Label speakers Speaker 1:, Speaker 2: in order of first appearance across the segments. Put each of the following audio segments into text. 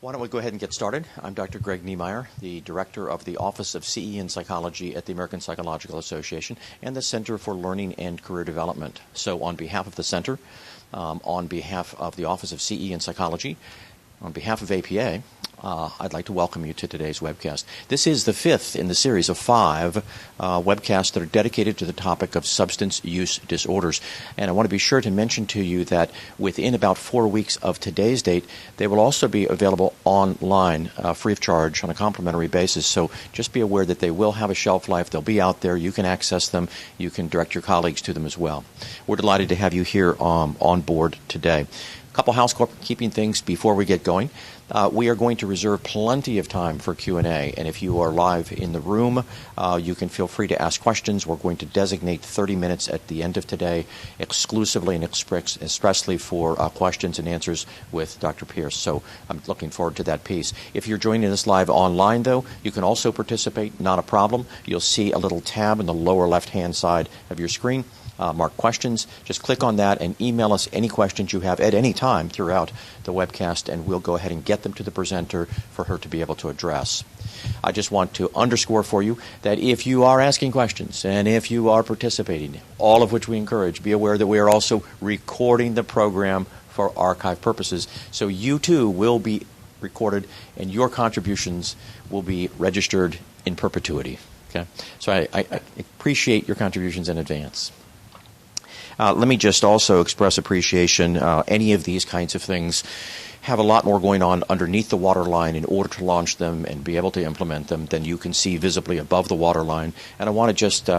Speaker 1: Why don't we go ahead and get started? I'm Dr. Greg Niemeyer, the Director of the Office of CE and Psychology at the American Psychological Association and the Center for Learning and Career Development. So on behalf of the Center, on behalf of the Office of CE and Psychology, on behalf of APA, I'd like to welcome you to today's webcast. This is the fifth in the series of 5 webcasts that are dedicated to the topic of substance use disorders. And I want to be sure to mention to you that within about 4 weeks of today's date, they will also be available online, free of charge, on a complimentary basis. So just be aware that they will have a shelf life. They'll be out there. You can access them. You can direct your colleagues to them as well. We're delighted to have you here on board today. A couple housekeeping things before we get going. We are going to reserve plenty of time for Q&A, and if you are live in the room, you can feel free to ask questions. We're going to designate 30 minutes at the end of today exclusively and expressly for questions and answers with Dr. Pierce, so I'm looking forward to that piece. If you're joining us live online, though, you can also participate, not a problem. You'll see a little tab in the lower left-hand side of your screen. Mark questions. Just click on that and email us any questions you have at any time throughout the webcast, and we'll go ahead and get them to the presenter for her to be able to address. I just want to underscore for you that if you are asking questions and if you are participating, all of which we encourage, be aware that we are also recording the program for archive purposes. So you too will be recorded and your contributions will be registered in perpetuity. Okay? So I appreciate your contributions in advance. Let me just also express appreciation. Any of these kinds of things have a lot more going on underneath the waterline in order to launch them and be able to implement them than you can see visibly above the waterline. And I want to just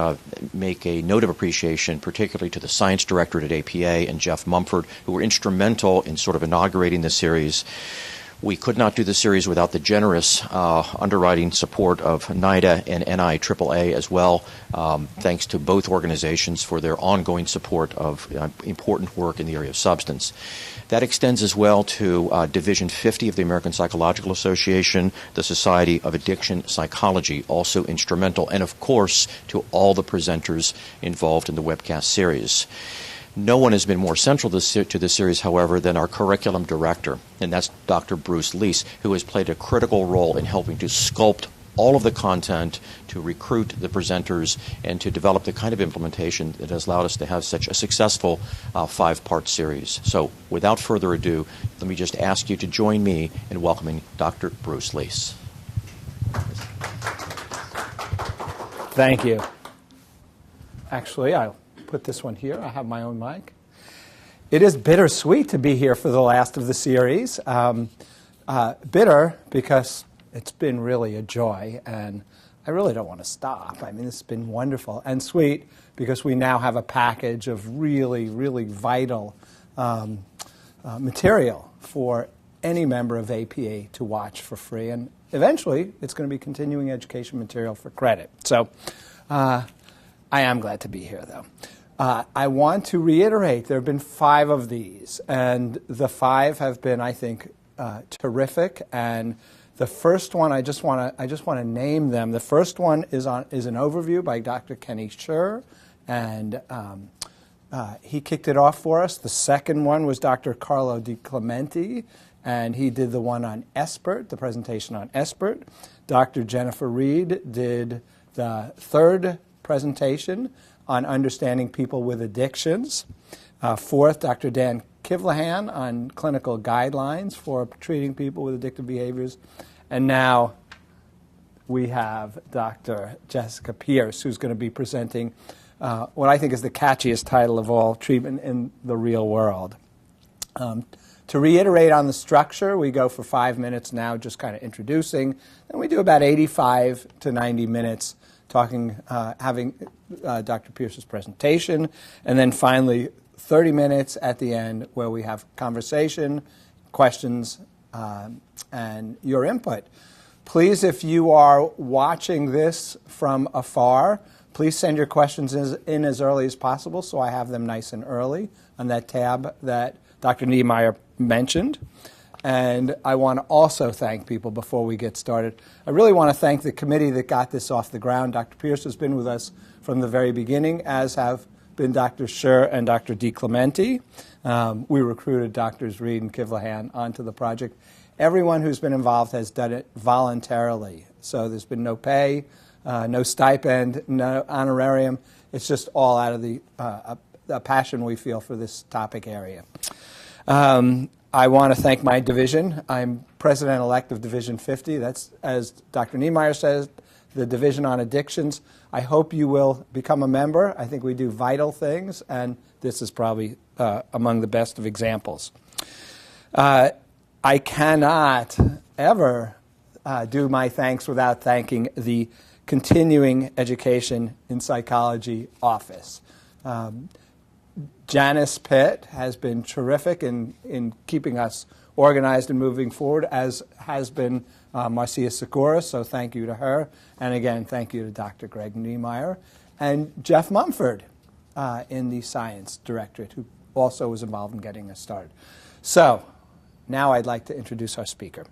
Speaker 1: make a note of appreciation, particularly to the Science Directorate at APA and Jeff Mumford, who were instrumental in sort of inaugurating this series. We could not do the series without the generous underwriting support of NIDA and NIAAA as well. Thanks to both organizations for their ongoing support of important work in the area of substance. That extends as well to Division 50 of the American Psychological Association, the Society of Addiction Psychology, also instrumental, and of course to all the presenters involved in the webcast series. No one has been more central to this series, however, than our curriculum director, and that's Dr. Bruce Lease, who has played a critical role in helping to sculpt all of the content, to recruit the presenters, and to develop the kind of implementation that has allowed us to have such a successful 5-part series. So without further ado, let me just ask you to join me in welcoming Dr. Bruce Lease.
Speaker 2: Thank you. Actually, I'll put this one here. I have my own mic. It is bittersweet to be here for the last of the series. Bitter because it's been really a joy, and I really don't want to stop. I mean, it's been wonderful. And sweet because we now have a package of really, really vital material for any member of APA to watch for free. And eventually, it's going to be continuing education material for credit. So I am glad to be here, though. I want to reiterate, there have been 5 of these, and the 5 have been, I think, terrific. And the first one, I just want to name them. The first one is an overview by Dr. Kenny Scher, and he kicked it off for us. The second one was Dr. Carlo Di Clementi, and he did the one on SBIRT, the presentation on SBIRT. Dr. Jennifer Reed did the third presentation on understanding people with addictions. Fourth, Dr. Dan Kivlahan on clinical guidelines for treating people with addictive behaviors. And now we have Dr. Jessica Pierce, who's going to be presenting what I think is the catchiest title of all, Treatment in the Real World. To reiterate on the structure, we go for 5 minutes now, just kind of introducing, and we do about 85 to 90 minutes talking, having Dr. Pierce's presentation, and then finally 30 minutes at the end where we have conversation, questions, and your input. Please, if you are watching this from afar, please send your questions in as early as possible so I have them nice and early on that tab that Dr. Niemeyer mentioned. And I want to also thank people before we get started. I really want to thank the committee that got this off the ground. Dr. Pierce has been with us from the very beginning, as have been Dr. Scher and Dr. DiClemente. We recruited Drs. Reed and Kivlahan onto the project. Everyone who's been involved has done it voluntarily. So there's been no pay, no stipend, no honorarium. It's just all out of the passion we feel for this topic area. I want to thank my division. I'm president-elect of Division 50. That's, as Dr. Niemeyer says, the Division on Addictions. I hope you will become a member. I think we do vital things, and this is probably among the best of examples. I cannot ever do my thanks without thanking the Continuing Education in Psychology office. Janice Pitt has been terrific in keeping us organized and moving forward, as has been Marcia Sikora, so thank you to her. And again, thank you to Dr. Greg Niemeyer and Jeff Mumford in the Science Directorate, who also was involved in getting us started. So now I'd like to introduce our speaker.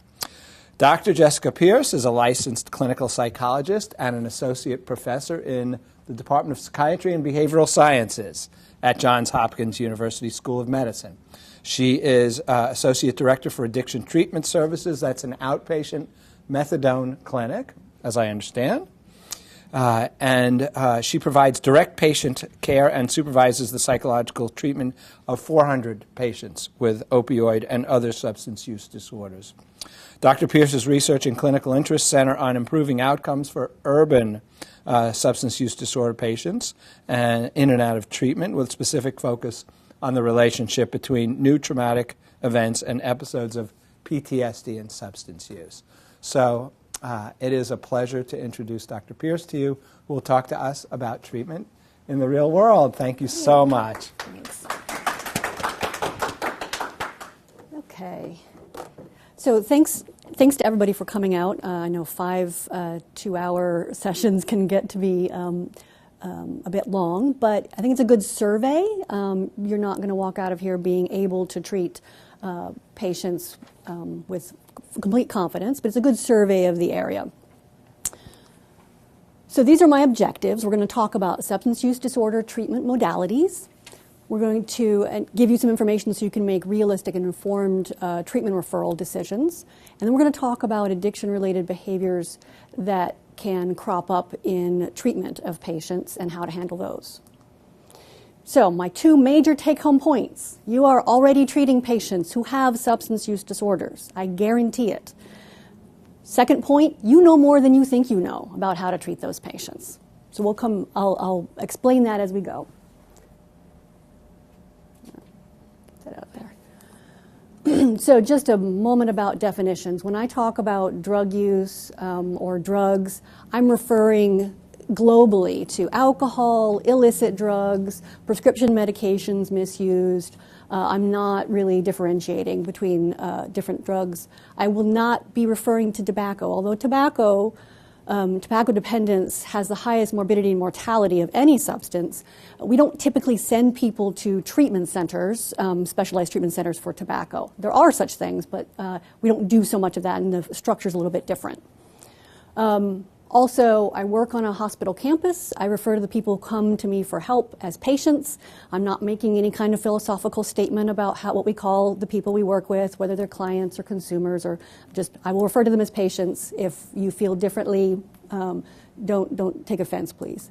Speaker 2: Dr. Jessica Pierce is a licensed clinical psychologist and an associate professor in the Department of Psychiatry and Behavioral Sciences at Johns Hopkins University School of Medicine. She is Associate Director for Addiction Treatment Services. That's an outpatient methadone clinic, as I understand. And she provides direct patient care and supervises the psychological treatment of 400 patients with opioid and other substance use disorders. Dr. Pierce's research and clinical interests center on improving outcomes for urban substance use disorder patients and in and out of treatment, with specific focus on the relationship between new traumatic events and episodes of PTSD and substance use. So it is a pleasure to introduce Dr. Pierce to you, who will talk to us about treatment in the real world. Thank you so much.
Speaker 3: Thanks. Okay. So thanks to everybody for coming out. I know 5 two-hour sessions can get to be a bit long, but I think it's a good survey. You're not going to walk out of here being able to treat patients with complete confidence, but it's a good survey of the area. So these are my objectives. We're going to talk about substance use disorder treatment modalities. We're going to give you some information so you can make realistic and informed treatment referral decisions. And then we're going to talk about addiction-related behaviors that can crop up in treatment of patients and how to handle those. So my 2 major take-home points. You are already treating patients who have substance use disorders. I guarantee it. Second point, you know more than you think you know about how to treat those patients. So I'll explain that as we go. Out there. So just a moment about definitions. When I talk about drug use or drugs, I'm referring globally to alcohol, illicit drugs, prescription medications misused. I'm not really differentiating between different drugs. I will not be referring to tobacco, although tobacco dependence has the highest morbidity and mortality of any substance. We don't typically send people to treatment centers, specialized treatment centers for tobacco. There are such things, but we don't do so much of that, and the structure's a little bit different. Also, I work on a hospital campus. I refer to the people who come to me for help as patients. I'm not making any kind of philosophical statement about what we call the people we work with, whether they're clients or consumers, or I will refer to them as patients. If you feel differently, don't take offense, please.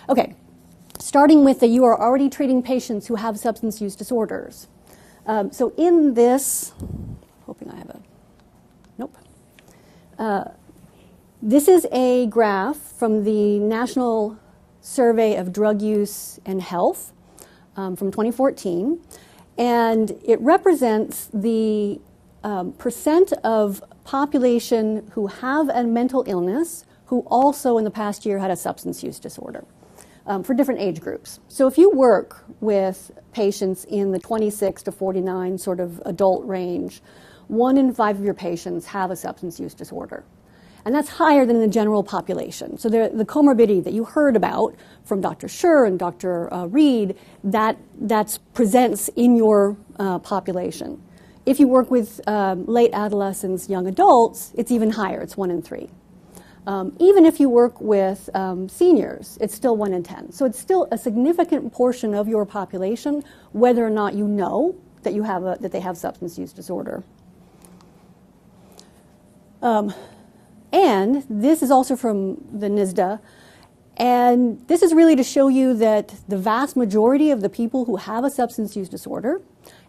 Speaker 3: Okay, starting with you are already treating patients who have substance use disorders. So in this, hoping I have a, nope. This is a graph from the National Survey of Drug Use and Health from 2014, and it represents the percent of population who have a mental illness who also in the past year had a substance use disorder for different age groups. So if you work with patients in the 26 to 49 sort of adult range, 1 in 5 of your patients have a substance use disorder. And that's higher than in the general population. So the comorbidity that you heard about from Dr. Scher and Dr. Reed, that presents in your population. If you work with late adolescents, young adults, it's even higher. It's 1 in 3. Even if you work with seniors, it's still 1 in 10. So it's still a significant portion of your population, whether or not you know that that they have substance use disorder. And this is also from the NISDA. And this is really to show you that the vast majority of the people who have a substance use disorder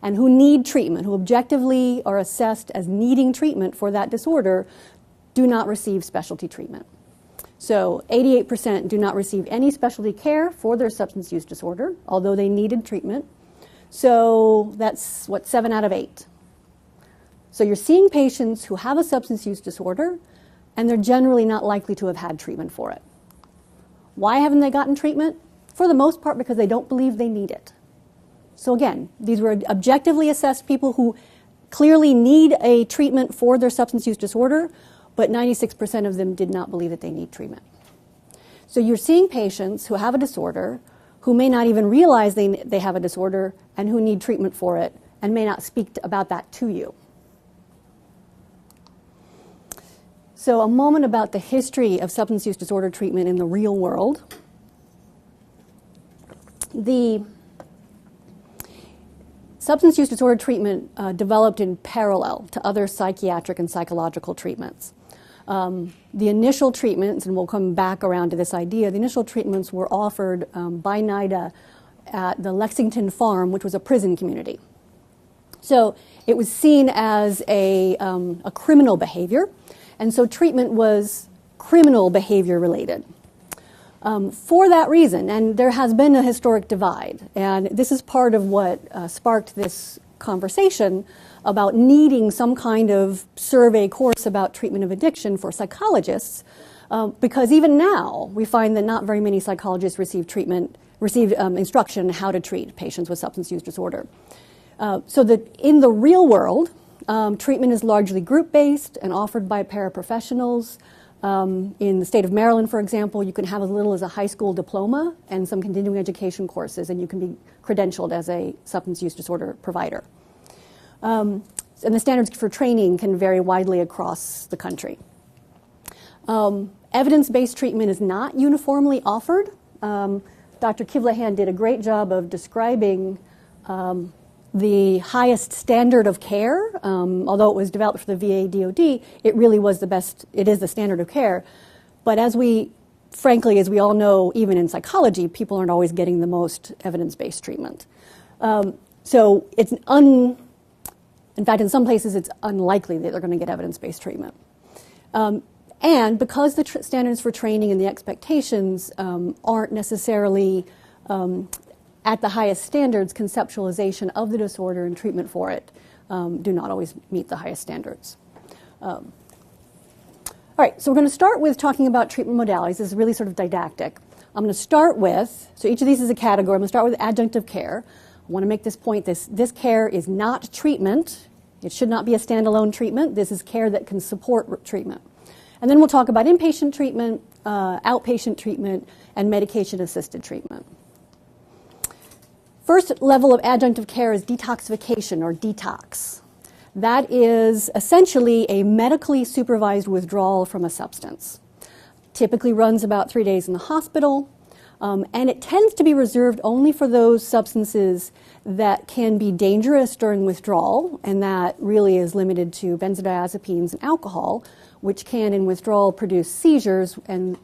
Speaker 3: and who need treatment, who objectively are assessed as needing treatment for that disorder, do not receive specialty treatment. So 88% do not receive any specialty care for their substance use disorder, although they needed treatment. So that's, 7 out of 8. So you're seeing patients who have a substance use disorder, and they're generally not likely to have had treatment for it. Why haven't they gotten treatment? For the most part, because they don't believe they need it. So again, these were objectively assessed people who clearly need a treatment for their substance use disorder, but 96% of them did not believe that they need treatment. So you're seeing patients who have a disorder, who may not even realize they have a disorder, and who need treatment for it, and may not speak about that to you. So a moment about the history of substance use disorder treatment in the real world. The substance use disorder treatment developed in parallel to other psychiatric and psychological treatments. The initial treatments, and we'll come back around to this idea, the initial treatments were offered by NIDA at the Lexington Farm, which was a prison community. So it was seen as a criminal behavior, and so treatment was criminal behavior related. For that reason, and there has been a historic divide, and this is part of what sparked this conversation about needing some kind of survey course about treatment of addiction for psychologists, because even now we find that not very many psychologists receive instruction on how to treat patients with substance use disorder. So that in the real world, treatment is largely group-based and offered by paraprofessionals. In the state of Maryland, for example, you can have as little as a high school diploma and some continuing education courses, and you can be credentialed as a substance use disorder provider. And the standards for training can vary widely across the country. Evidence-based treatment is not uniformly offered. Dr. Kivlahan did a great job of describing the highest standard of care. Although it was developed for the VA DoD, it really was it is the standard of care. But frankly, as we all know, even in psychology, people aren't always getting the most evidence-based treatment. So in fact, in some places, it's unlikely that they're going to get evidence-based treatment. And because the standards for training and the expectations aren't necessarily at the highest standards, conceptualization of the disorder and treatment for it do not always meet the highest standards. All right, so we're going to start with talking about treatment modalities. This is really sort of didactic. I'm going to start with, so each of these is a category. I'm going to start with adjunctive care. I want to make this point, this care is not treatment. It should not be a standalone treatment. This is care that can support treatment. And then we'll talk about inpatient treatment, outpatient treatment, and medication-assisted treatment. First level of adjunctive care is detoxification, or detox. That is essentially a medically supervised withdrawal from a substance. Typically runs about 3 days in the hospital, and it tends to be reserved only for those substances that can be dangerous during withdrawal, and that really is limited to benzodiazepines and alcohol, which can, in withdrawal, produce seizures, and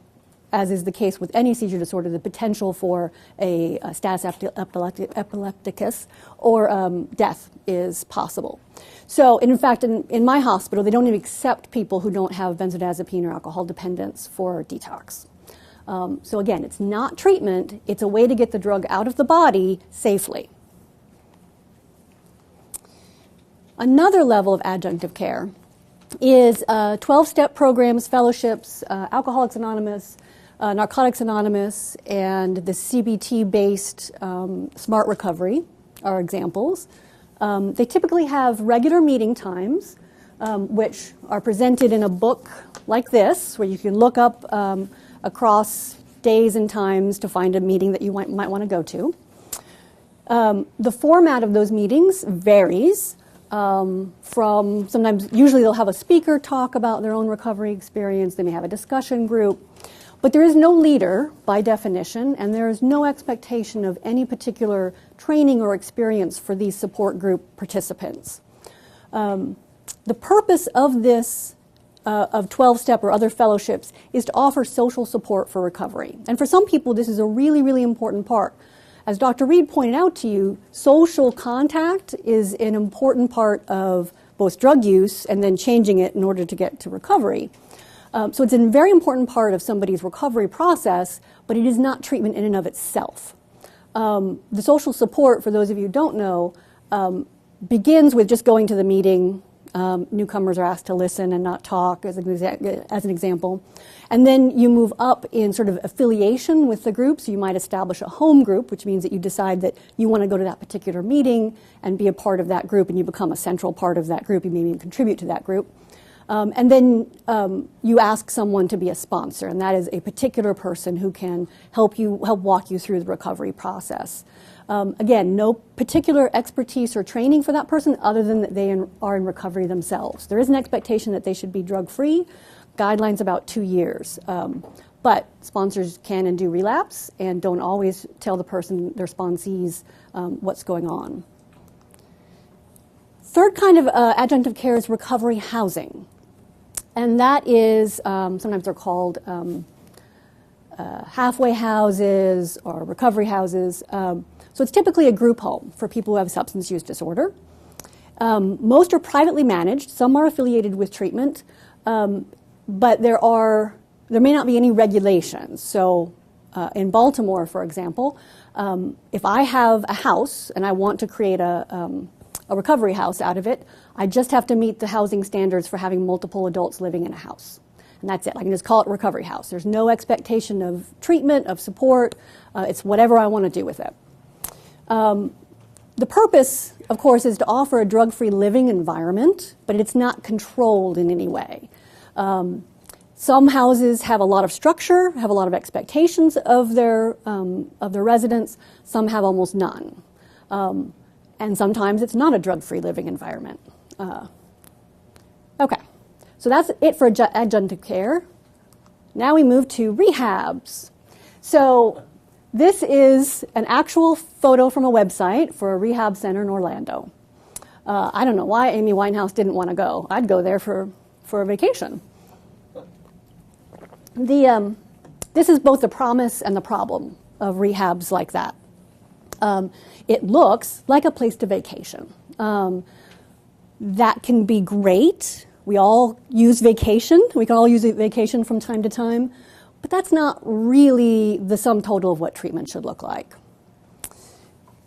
Speaker 3: as is the case with any seizure disorder, the potential for a status epilepticus or death is possible. So, in fact, in my hospital, they don't even accept people who don't have benzodiazepine or alcohol dependence for detox. So again, it's not treatment, it's a way to get the drug out of the body safely. Another level of adjunctive care is 12-step programs, fellowships, Alcoholics Anonymous, Narcotics Anonymous, and the CBT-based Smart Recovery are examples. They typically have regular meeting times, which are presented in a book like this, where you can look up across days and times to find a meeting that you might want to go to. The format of those meetings varies. usually they'll have a speaker talk about their own recovery experience. They may have a discussion group. But there is no leader by definition, and there is no expectation of any particular training or experience for these support group participants. The purpose of this, of 12-step or other fellowships, is to offer social support for recovery. And for some people, this is a really, really important part. As Dr. Reed pointed out to you, social contact is an important part of both drug use and then changing it in order to get to recovery. So it's a very important part of somebody's recovery process, but it is not treatment in and of itself. The social support, for those of you who don't know, begins with just going to the meeting. Newcomers are asked to listen and not talk, as an example. And then you move up in sort of affiliation with the group. So you might establish a home group, which means that you decide that you want to go to that particular meeting and be a part of that group, and you become a central part of that group. You maybe contribute to that group. And then you ask someone to be a sponsor, and that is a particular person who can help walk you through the recovery process. Again, no particular expertise or training for that person other than that they are in recovery themselves. There is an expectation that they should be drug-free, guidelines about 2 years. But sponsors can and do relapse and don't always tell the person, their sponsees, what's going on. Third kind of adjunctive care is recovery housing. And that is, sometimes they're called halfway houses or recovery houses. So it's typically a group home for people who have substance use disorder. Most are privately managed. Some are affiliated with treatment. But there may not be any regulations. So in Baltimore, for example, if I have a house and I want to create a recovery house out of it, I just have to meet the housing standards for having multiple adults living in a house. And that's it. I can just call it recovery house. There's no expectation of treatment, of support. It's whatever I want to do with it. The purpose, of course, is to offer a drug-free living environment, but it's not controlled in any way. Some houses have a lot of structure, have a lot of expectations of their residents. Some have almost none. And sometimes it's not a drug-free living environment. Okay, so that's it for adjunctive care. Now we move to rehabs. So this is an actual photo from a website for a rehab center in Orlando. I don't know why Amy Winehouse didn't want to go. I'd go there for a vacation. This is both the promise and the problem of rehabs like that. It looks like a place to vacation. That can be great. We all use vacation. We can all use a vacation from time to time. But that's not really the sum total of what treatment should look like.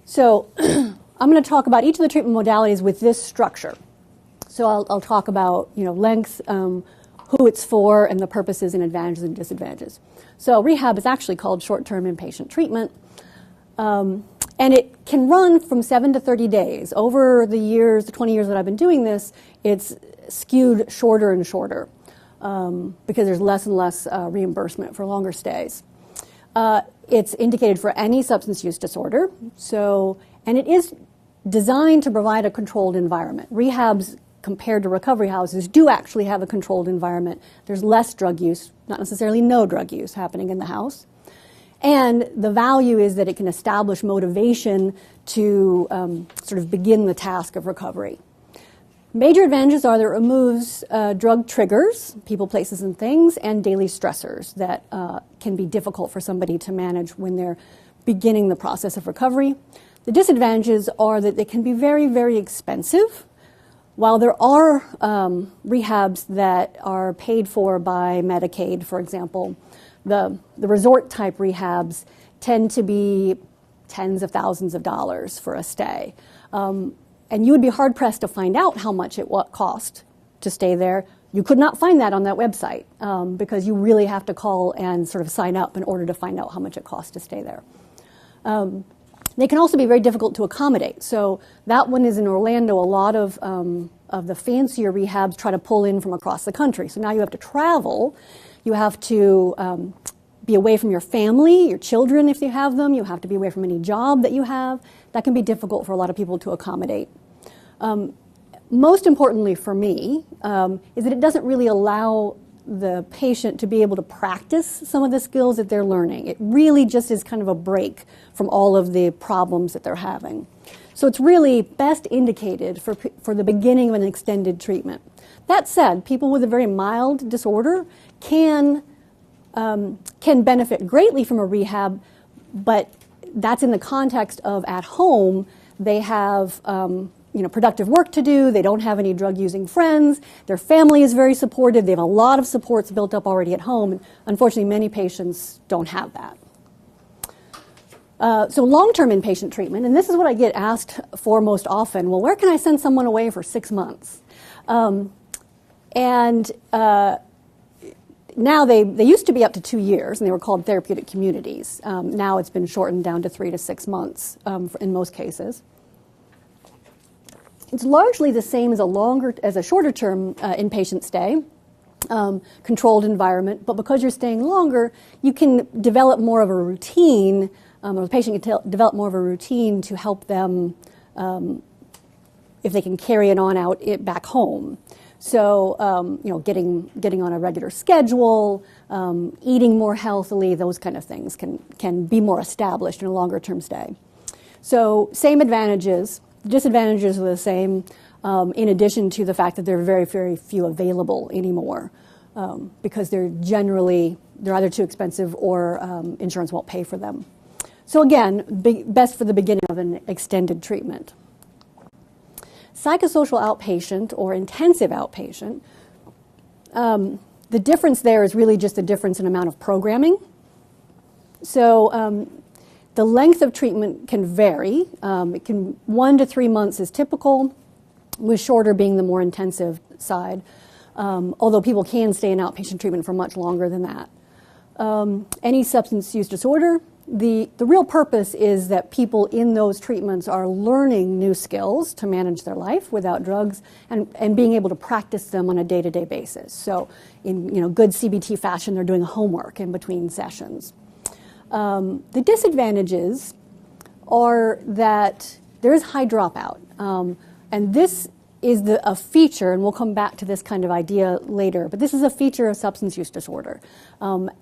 Speaker 3: So I'm going to talk about each of the treatment modalities with this structure. So I'll talk about length, who it's for, and the purposes and advantages and disadvantages. So rehab is actually called short-term inpatient treatment. And it can run from 7 to 30 days. Over the 20 years that I've been doing this, it's skewed shorter and shorter because there's less and less reimbursement for longer stays. It's indicated for any substance use disorder. And it is designed to provide a controlled environment. Rehabs, compared to recovery houses, do actually have a controlled environment. There's less drug use, not necessarily no drug use happening in the house. And the value is that it can establish motivation to sort of begin the task of recovery. Major advantages are that it removes drug triggers, people, places, and things, and daily stressors that can be difficult for somebody to manage when they're beginning the process of recovery. The disadvantages are that they can be very, very expensive. While there are rehabs that are paid for by Medicaid, for example, the resort-type rehabs tend to be tens of thousands of dollars for a stay. And you would be hard-pressed to find out how much it cost to stay there. You could not find that on that website because you really have to call and sort of sign up in order to find out how much it costs to stay there. They can also be very difficult to accommodate. So that one is in Orlando. A lot of the fancier rehabs try to pull in from across the country. So now you have to travel. You have to be away from your family, your children if you have them. You have to be away from any job that you have. That can be difficult for a lot of people to accommodate. most importantly for me, is that it doesn't really allow the patient to be able to practice some of the skills that they're learning. It really just is kind of a break from all of the problems that they're having. So it's really best indicated for the beginning of an extended treatment. That said, people with a very mild disorder can benefit greatly from a rehab, but that's in the context of at home. They have productive work to do. They don't have any drug-using friends. Their family is very supportive. They have a lot of supports built up already at home. And unfortunately, many patients don't have that. So long-term inpatient treatment, and this is what I get asked for most often. Well, where can I send someone away for 6 months? Now they used to be up to 2 years, and they were called therapeutic communities. Now it's been shortened down to 3 to 6 months in most cases. It's largely the same as a shorter term inpatient stay, controlled environment. But because you're staying longer, you can develop more of a routine. Or the patient can develop more of a routine to help them if they can carry it on out back home. So, getting on a regular schedule, eating more healthily, those kind of things can be more established in a longer term stay. So, same advantages. Disadvantages are the same, in addition to the fact that there are very, very few available anymore, because they're either too expensive or insurance won't pay for them. So again, best for the beginning of an extended treatment. Psychosocial outpatient or intensive outpatient, the difference there is really just the difference in amount of programming. So the length of treatment can vary. 1 to 3 months is typical, with shorter being the more intensive side, although people can stay in outpatient treatment for much longer than that. Any substance use disorder, the real purpose is that people in those treatments are learning new skills to manage their life without drugs and being able to practice them on a day-to-day basis. So in good CBT fashion, they're doing homework in between sessions. The disadvantages are that there is high dropout. And this is a feature, and we'll come back to this kind of idea later, but this is a feature of substance use disorder.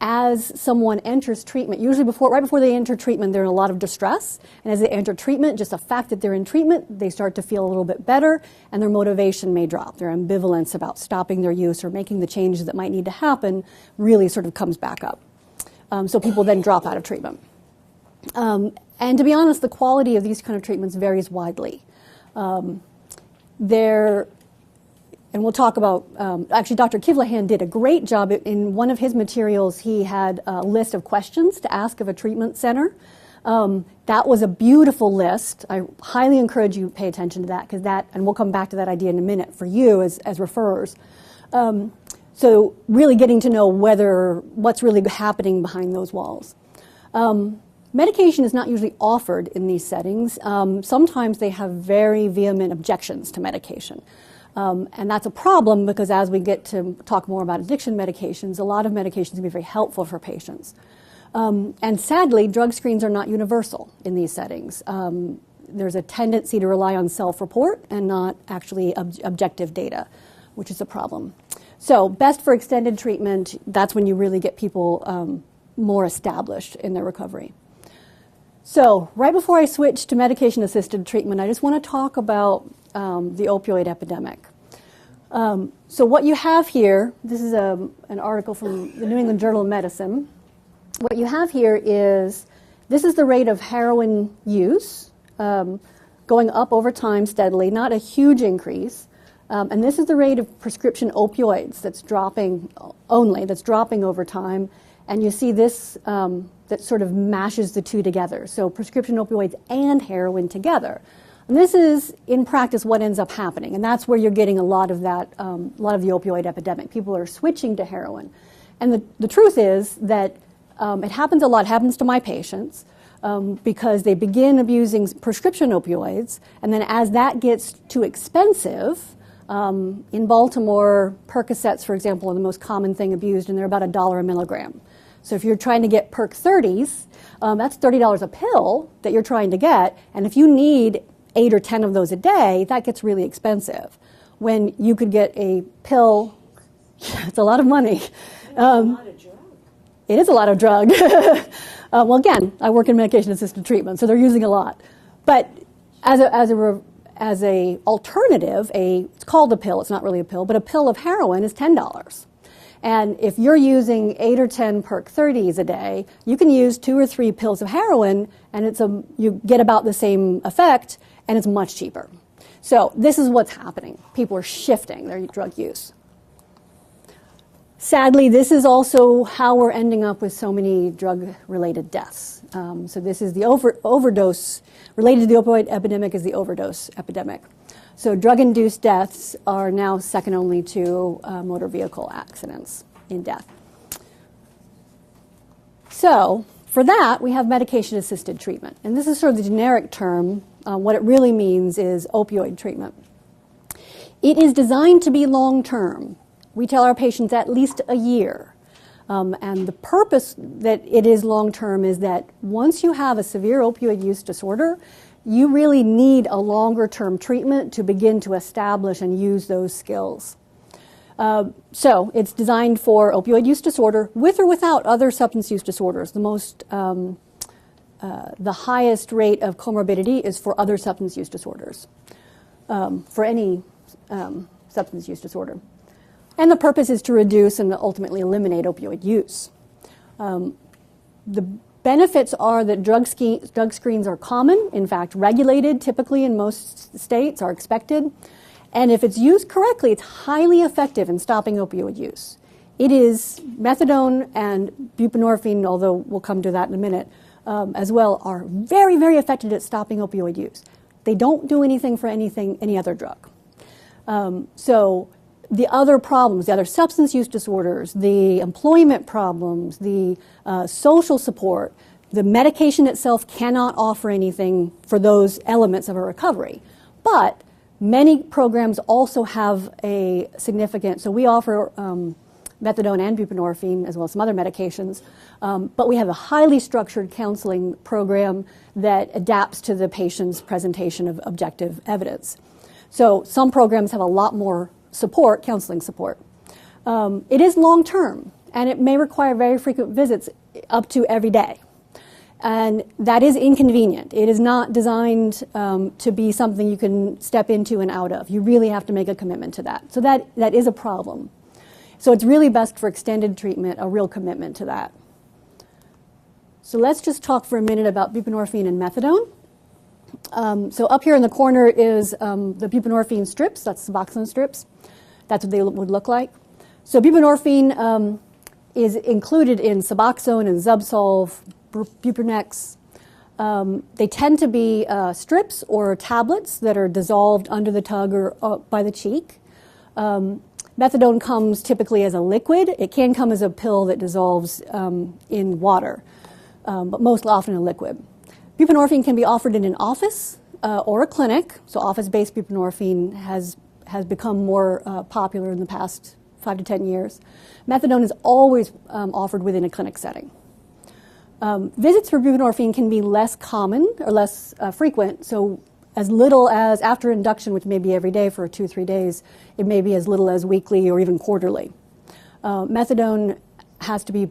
Speaker 3: As someone enters treatment, usually right before they enter treatment, they're in a lot of distress, and as they enter treatment, just the fact that they're in treatment, they start to feel a little bit better, and their motivation may drop. Their ambivalence about stopping their use or making the changes that might need to happen really sort of comes back up. So people then drop out of treatment. And to be honest, the quality of these kind of treatments varies widely. And we'll talk about, actually Dr. Kivlahan did a great job. In one of his materials, he had a list of questions to ask of a treatment center. That was a beautiful list. I highly encourage you to pay attention to that, and we'll come back to that idea in a minute for you as referrers. So really getting to know what's really happening behind those walls. Medication is not usually offered in these settings. Sometimes they have very vehement objections to medication. And that's a problem because as we get to talk more about addiction medications, a lot of medications can be very helpful for patients. And sadly, drug screens are not universal in these settings. There's a tendency to rely on self-report and not actually objective data, which is a problem. So best for extended treatment, that's when you really get people more established in their recovery. So right before I switch to medication-assisted treatment, I just want to talk about the opioid epidemic. So what you have here, this is an article from the New England Journal of Medicine. What you have here is, this is the rate of heroin use going up over time steadily, not a huge increase. And this is the rate of prescription opioids that's dropping over time. And you see this that sort of mashes the two together. So prescription opioids and heroin together. And this is, in practice, what ends up happening. And that's where you're getting a lot of that, a lot of the opioid epidemic. People are switching to heroin. And the truth is that it happens a lot, happens to my patients, because they begin abusing prescription opioids. And then as that gets too expensive, in Baltimore, Percocets, for example, are the most common thing abused, and they're about $1 a milligram. So if you're trying to get Perc 30s, that's $30 a pill that you're trying to get, and if you need 8 or 10 of those a day, that gets really expensive. when you could get a pill. It's a lot of money. It is a lot of drug. Well, again, I work in medication-assisted treatment, so they're using a lot. But as a alternative, it's called a pill. It's not really a pill, but a pill of heroin is $10. And if you're using 8 or 10 Perk 30s a day, you can use 2 or 3 pills of heroin, and you get about the same effect, and it's much cheaper. So this is what's happening. People are shifting their drug use. Sadly, this is also how we're ending up with so many drug-related deaths. So this is the overdose, related to the opioid epidemic is the overdose epidemic. So drug-induced deaths are now second only to motor vehicle accidents in death. So for that, we have medication-assisted treatment. And this is sort of the generic term. What it really means is opioid treatment. It is designed to be long-term. We tell our patients at least a year. And the purpose that it is long-term is that once you have a severe opioid use disorder, you really need a longer-term treatment to begin to establish and use those skills. So it's designed for opioid use disorder with or without other substance use disorders. The highest rate of comorbidity is for other substance use disorders, for any substance use disorder. And the purpose is to reduce and ultimately eliminate opioid use. The benefits are that drug screens are common, in fact, regulated typically in most states, are expected. And if it's used correctly, it's highly effective in stopping opioid use. It is methadone and buprenorphine, although we'll come to that in a minute, as well, are very, very effective at stopping opioid use. They don't do anything for any other drug. So the other problems, the other substance use disorders, the employment problems, the social support, the medication itself cannot offer anything for those elements of a recovery. But many programs also have a significant, so we offer methadone and buprenorphine as well as some other medications, but we have a highly structured counseling program that adapts to the patient's presentation of objective evidence. So some programs have a lot more support, counseling support. It is long-term, and it may require very frequent visits up to every day. And that is inconvenient. It is not designed to be something you can step into and out of. You really have to make a commitment to that. So that is a problem. So it's really best for extended treatment, a real commitment to that. So let's just talk for a minute about buprenorphine and methadone. So up here in the corner is the buprenorphine strips, that's Suboxone strips. That's what they would look like. So buprenorphine is included in Suboxone and Zubsolv, Buprenex. They tend to be strips or tablets that are dissolved under the tongue or by the cheek. Methadone comes typically as a liquid. It can come as a pill that dissolves in water, but most often a liquid. Buprenorphine can be offered in an office or a clinic. So office-based buprenorphine has become more popular in the past 5 to 10 years. Methadone is always offered within a clinic setting. Visits for buprenorphine can be less common or less frequent. So as little as after induction, which may be every day for 2 or 3 days, it may be as little as weekly or even quarterly. Methadone has to be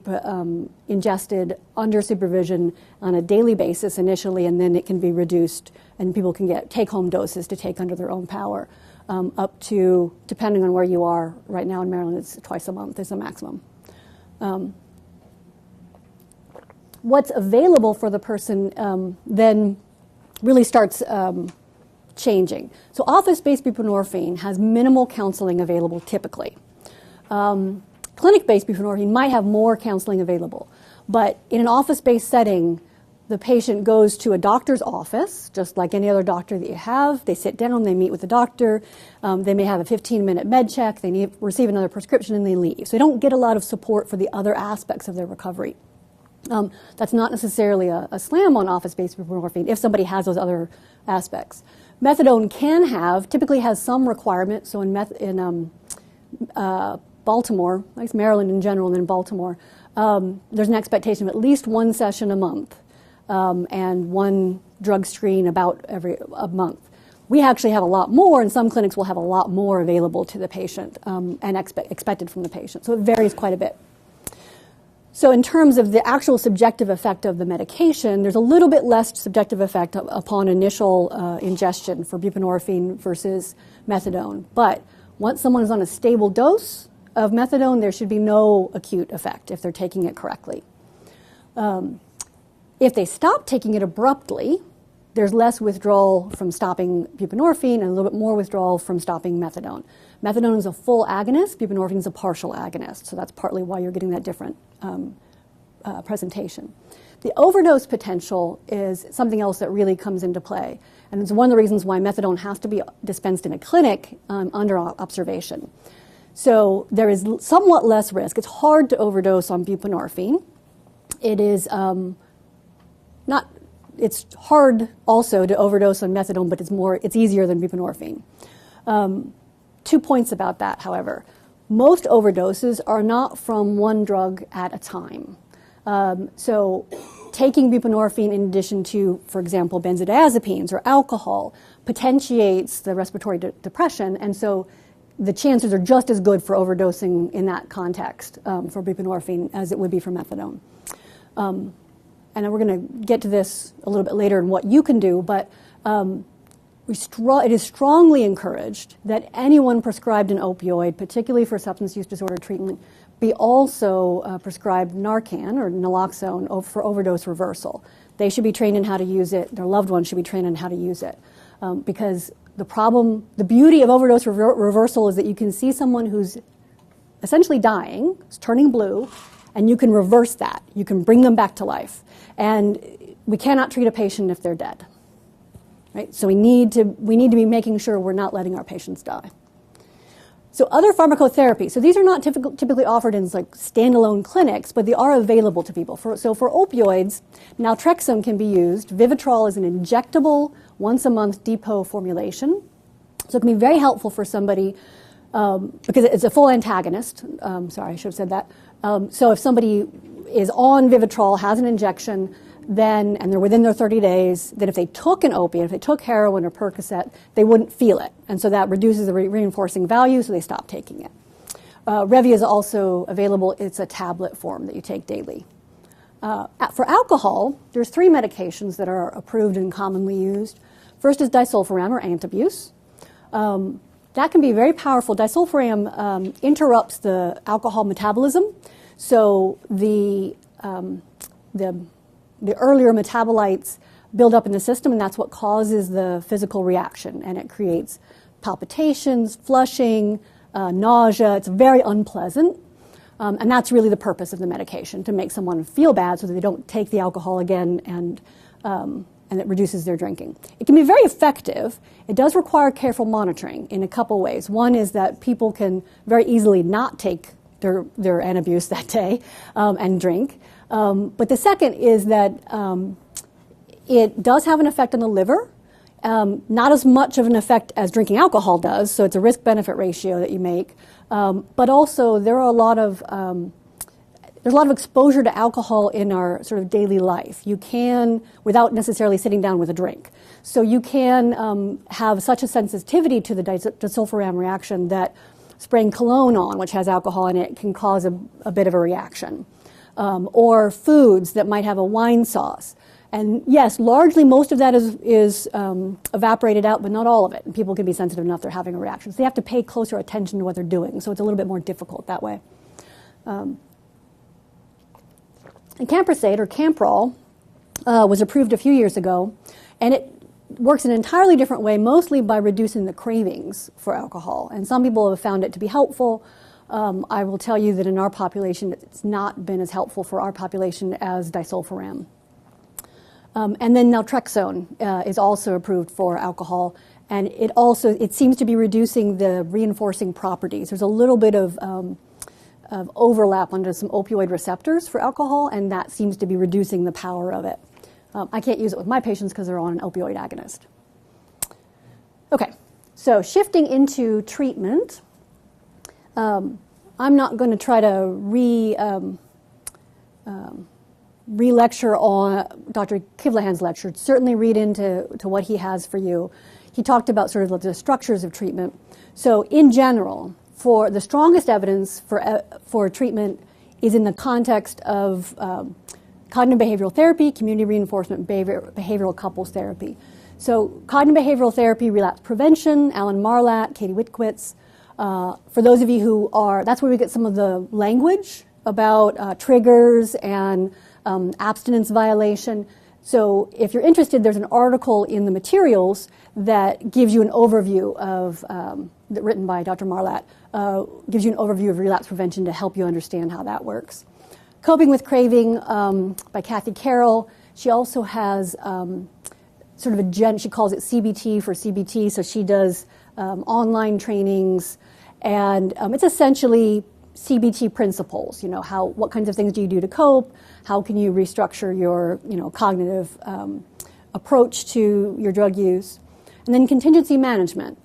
Speaker 3: ingested under supervision on a daily basis initially, and then it can be reduced, and people can get take-home doses to take under their own power, up to, depending on where you are. Right now in Maryland, it's twice a month is the maximum. What's available for the person then really starts changing. So office-based buprenorphine has minimal counseling available typically. Clinic-based buprenorphine might have more counseling available, but in an office-based setting, the patient goes to a doctor's office, just like any other doctor that you have. They sit down, they meet with the doctor. They may have a 15-minute med check. They receive another prescription, and they leave. So they don't get a lot of support for the other aspects of their recovery. That's not necessarily a slam on office-based buprenorphine if somebody has those other aspects. Methadone typically has some requirements. So in Baltimore, like Maryland in general, and in Baltimore, there's an expectation of at least 1 session a month and 1 drug screen about every month. We actually have a lot more, and some clinics will have a lot more available to the patient and expected from the patient. So it varies quite a bit. So in terms of the actual subjective effect of the medication, there's a little bit less subjective effect upon initial ingestion for buprenorphine versus methadone. But once someone is on a stable dose of methadone, there should be no acute effect if they're taking it correctly. If they stop taking it abruptly, there's less withdrawal from stopping buprenorphine and a little bit more withdrawal from stopping methadone. Methadone is a full agonist, buprenorphine is a partial agonist, so that's partly why you're getting that different presentation. The overdose potential is something else that really comes into play, and it's one of the reasons why methadone has to be dispensed in a clinic under observation. So there is somewhat less risk. It's hard to overdose on buprenorphine. It is it's hard also to overdose on methadone, but it's easier than buprenorphine. 2 points about that, however. Most overdoses are not from one drug at a time. So taking buprenorphine in addition to, for example, benzodiazepines or alcohol potentiates the respiratory depression, and so the chances are just as good for overdosing in that context for buprenorphine as it would be for methadone. And we're going to get to this a little bit later in what you can do, but it is strongly encouraged that anyone prescribed an opioid, particularly for substance use disorder treatment, be also prescribed Narcan or naloxone for overdose reversal. They should be trained in how to use it. Their loved ones should be trained in how to use it. Because the beauty of overdose reversal is that you can see someone who's essentially dying, is turning blue, and you can reverse that. You can bring them back to life. And we cannot treat a patient if they're dead. Right? So we need to be making sure we're not letting our patients die. So other pharmacotherapy. So these are not typically offered in like standalone clinics, but they are available to people. So for opioids, naltrexone can be used. Vivitrol is an injectable once-a-month depot formulation. So it can be very helpful for somebody because it's a full antagonist. Sorry, I should have said that. So if somebody is on Vivitrol, has an injection, and they're within their 30 days, that if they took an opiate, if they took heroin or Percocet, they wouldn't feel it. And so that reduces the reinforcing value, so they stop taking it. Revia is also available. It's a tablet form that you take daily. For alcohol, there's 3 medications that are approved and commonly used. First is disulfiram or Antabuse. That can be very powerful. Disulfiram interrupts the alcohol metabolism, so the earlier metabolites build up in the system, and that's what causes the physical reaction, and it creates palpitations, flushing, nausea. It's very unpleasant, and that's really the purpose of the medication, to make someone feel bad so that they don't take the alcohol again, and it reduces their drinking. It can be very effective. It does require careful monitoring in a couple ways. One is that people can very easily not take their Antabuse that day and drink. But the second is that it does have an effect on the liver, not as much of an effect as drinking alcohol does, so it's a risk-benefit ratio that you make. But also there's a lot of exposure to alcohol in our sort of daily life. You can, without necessarily sitting down with a drink. So you can have such a sensitivity to the disulfiram reaction that spraying cologne on, which has alcohol in it, can cause a bit of a reaction. Or foods that might have a wine sauce. And yes, largely most of that is evaporated out, but not all of it. And people can be sensitive enough they're having a reaction. So they have to pay closer attention to what they're doing. So it's a little bit more difficult that way. And Camprosate, or Camprol, was approved a few years ago, and it works in an entirely different way, mostly by reducing the cravings for alcohol. And some people have found it to be helpful. I will tell you that in our population, it's not been as helpful for our population as disulfiram. And then naltrexone is also approved for alcohol, and it seems to be reducing the reinforcing properties. There's a little bit of overlap under some opioid receptors for alcohol, and that seems to be reducing the power of it. I can't use it with my patients because they're on an opioid agonist. Okay, so shifting into treatment. I'm not going to try to re-lecture on Dr. Kivlahan's lecture. Certainly read into what he has for you. he talked about sort of the structures of treatment. So in general, for the strongest evidence for treatment is in the context of cognitive behavioral therapy, community reinforcement, behavioral couples therapy. So cognitive behavioral therapy, relapse prevention, Alan Marlatt, Katie Witkowitz. For those of you who are, that's where we get some of the language about triggers and abstinence violation. So if you're interested, there's an article in the materials that gives you an overview of, written by Dr. Marlatt, gives you an overview of relapse prevention to help you understand how that works. Coping with Craving by Kathy Carroll. She also has sort of she calls it CBT for CBT, so she does online trainings, and it's essentially CBT principles. You know, what kinds of things do you do to cope? How can you restructure your, cognitive approach to your drug use? And then contingency management,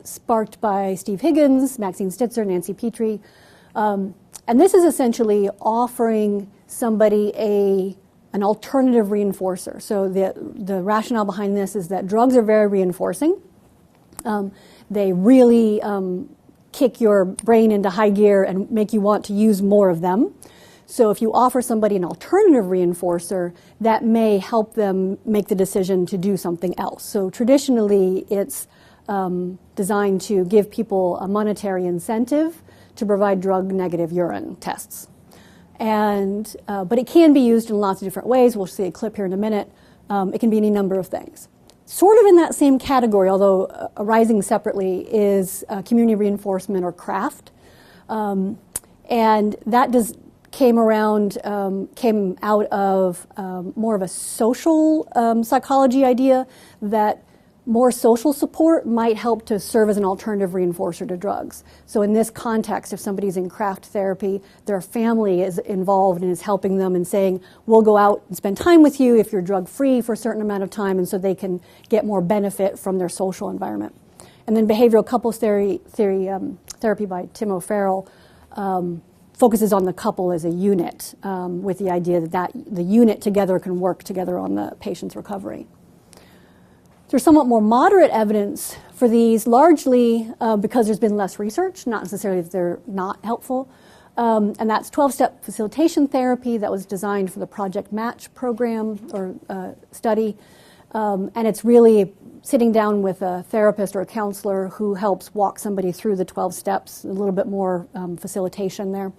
Speaker 3: sparked by Steve Higgins, Maxine Stitzer, Nancy Petrie. And this is essentially offering somebody an alternative reinforcer. So the rationale behind this is that drugs are very reinforcing. They really kick your brain into high gear and make you want to use more of them. So if you offer somebody an alternative reinforcer, that may help them make the decision to do something else. So traditionally, it's designed to give people a monetary incentive to provide drug-negative urine tests. And but it can be used in lots of different ways. We'll see a clip here in a minute. It can be any number of things. Sort of in that same category, although arising separately, is community reinforcement or CRAFT. And that came out of more of a social psychology idea that more social support might help to serve as an alternative reinforcer to drugs. So in this context, if somebody's in CRAFT therapy, their family is involved and is helping them and saying, we'll go out and spend time with you if you're drug-free for a certain amount of time, and so they can get more benefit from their social environment. And then behavioral couples therapy by Tim O'Farrell focuses on the couple as a unit, with the idea that the unit together can work together on the patient's recovery. There's somewhat more moderate evidence for these, largely because there's been less research, not necessarily that they're not helpful. And that's 12-step facilitation therapy that was designed for the Project Match program or study. And it's really sitting down with a therapist or a counselor who helps walk somebody through the 12 steps, a little bit more facilitation there.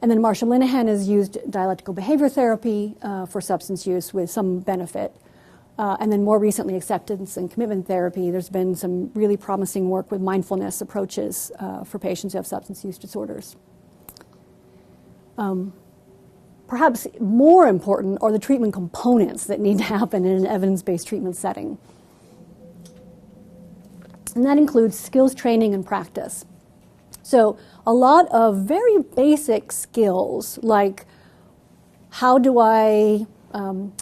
Speaker 3: And then Marsha Linehan has used dialectical behavior therapy for substance use with some benefit. And then more recently, acceptance and commitment therapy. There's been some really promising work with mindfulness approaches for patients who have substance use disorders. Perhaps more important are the treatment components that need to happen in an evidence-based treatment setting. And that includes skills training and practice. So a lot of very basic skills like how do I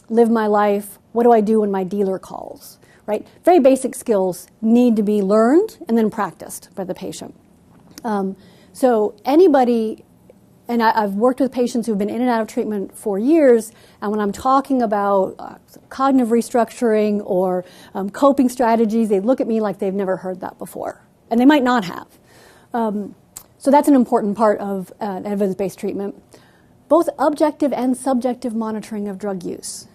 Speaker 3: live my life? What do I do when my dealer calls? Right? Very basic skills need to be learned and then practiced by the patient. So anybody, and I've worked with patients who've been in and out of treatment for years, and when I'm talking about cognitive restructuring or coping strategies, they look at me like they've never heard that before, and they might not have. So that's an important part of evidence-based treatment. Both objective and subjective monitoring of drug use.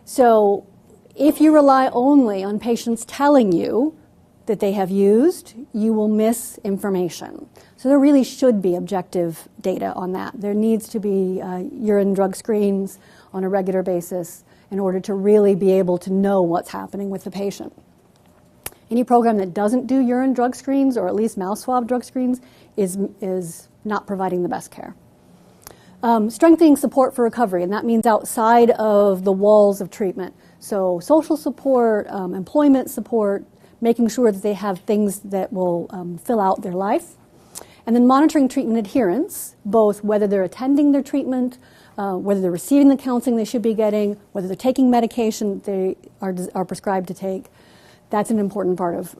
Speaker 3: So if you rely only on patients telling you that they have used, you will miss information. So there really should be objective data on that. There needs to be urine drug screens on a regular basis in order to really be able to know what's happening with the patient. Any program that doesn't do urine drug screens, or at least mouth swab drug screens, is not providing the best care. Strengthening support for recovery, and that means outside of the walls of treatment. So social support, employment support, making sure that they have things that will fill out their life. And then monitoring treatment adherence, both whether they're attending their treatment, whether they're receiving the counseling they should be getting, whether they're taking medication they are prescribed to take. That's an important part of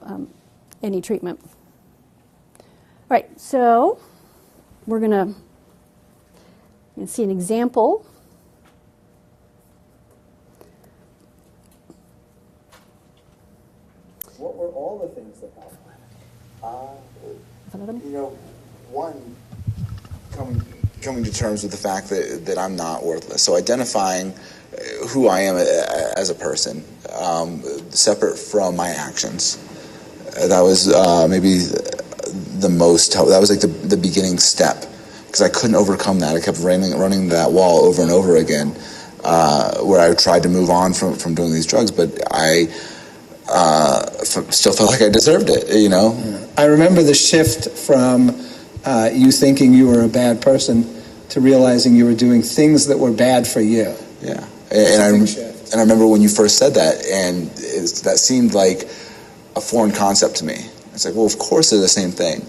Speaker 3: any treatment. All right, so we're going to see an example. them?
Speaker 4: One, coming to terms with the fact that I'm not worthless. So identifying who I am as a person, separate from my actions. That was maybe the most helpful. That was like the beginning step, because I couldn't overcome that. I kept running that wall over and over again, where I tried to move on from doing these drugs, but I still felt like I deserved it,
Speaker 2: I remember the shift from you thinking you were a bad person to realizing you were doing things that were bad for you.
Speaker 4: Yeah, and I remember when you first said that, and that seemed like a foreign concept to me. It's like, well, of course they're the same thing.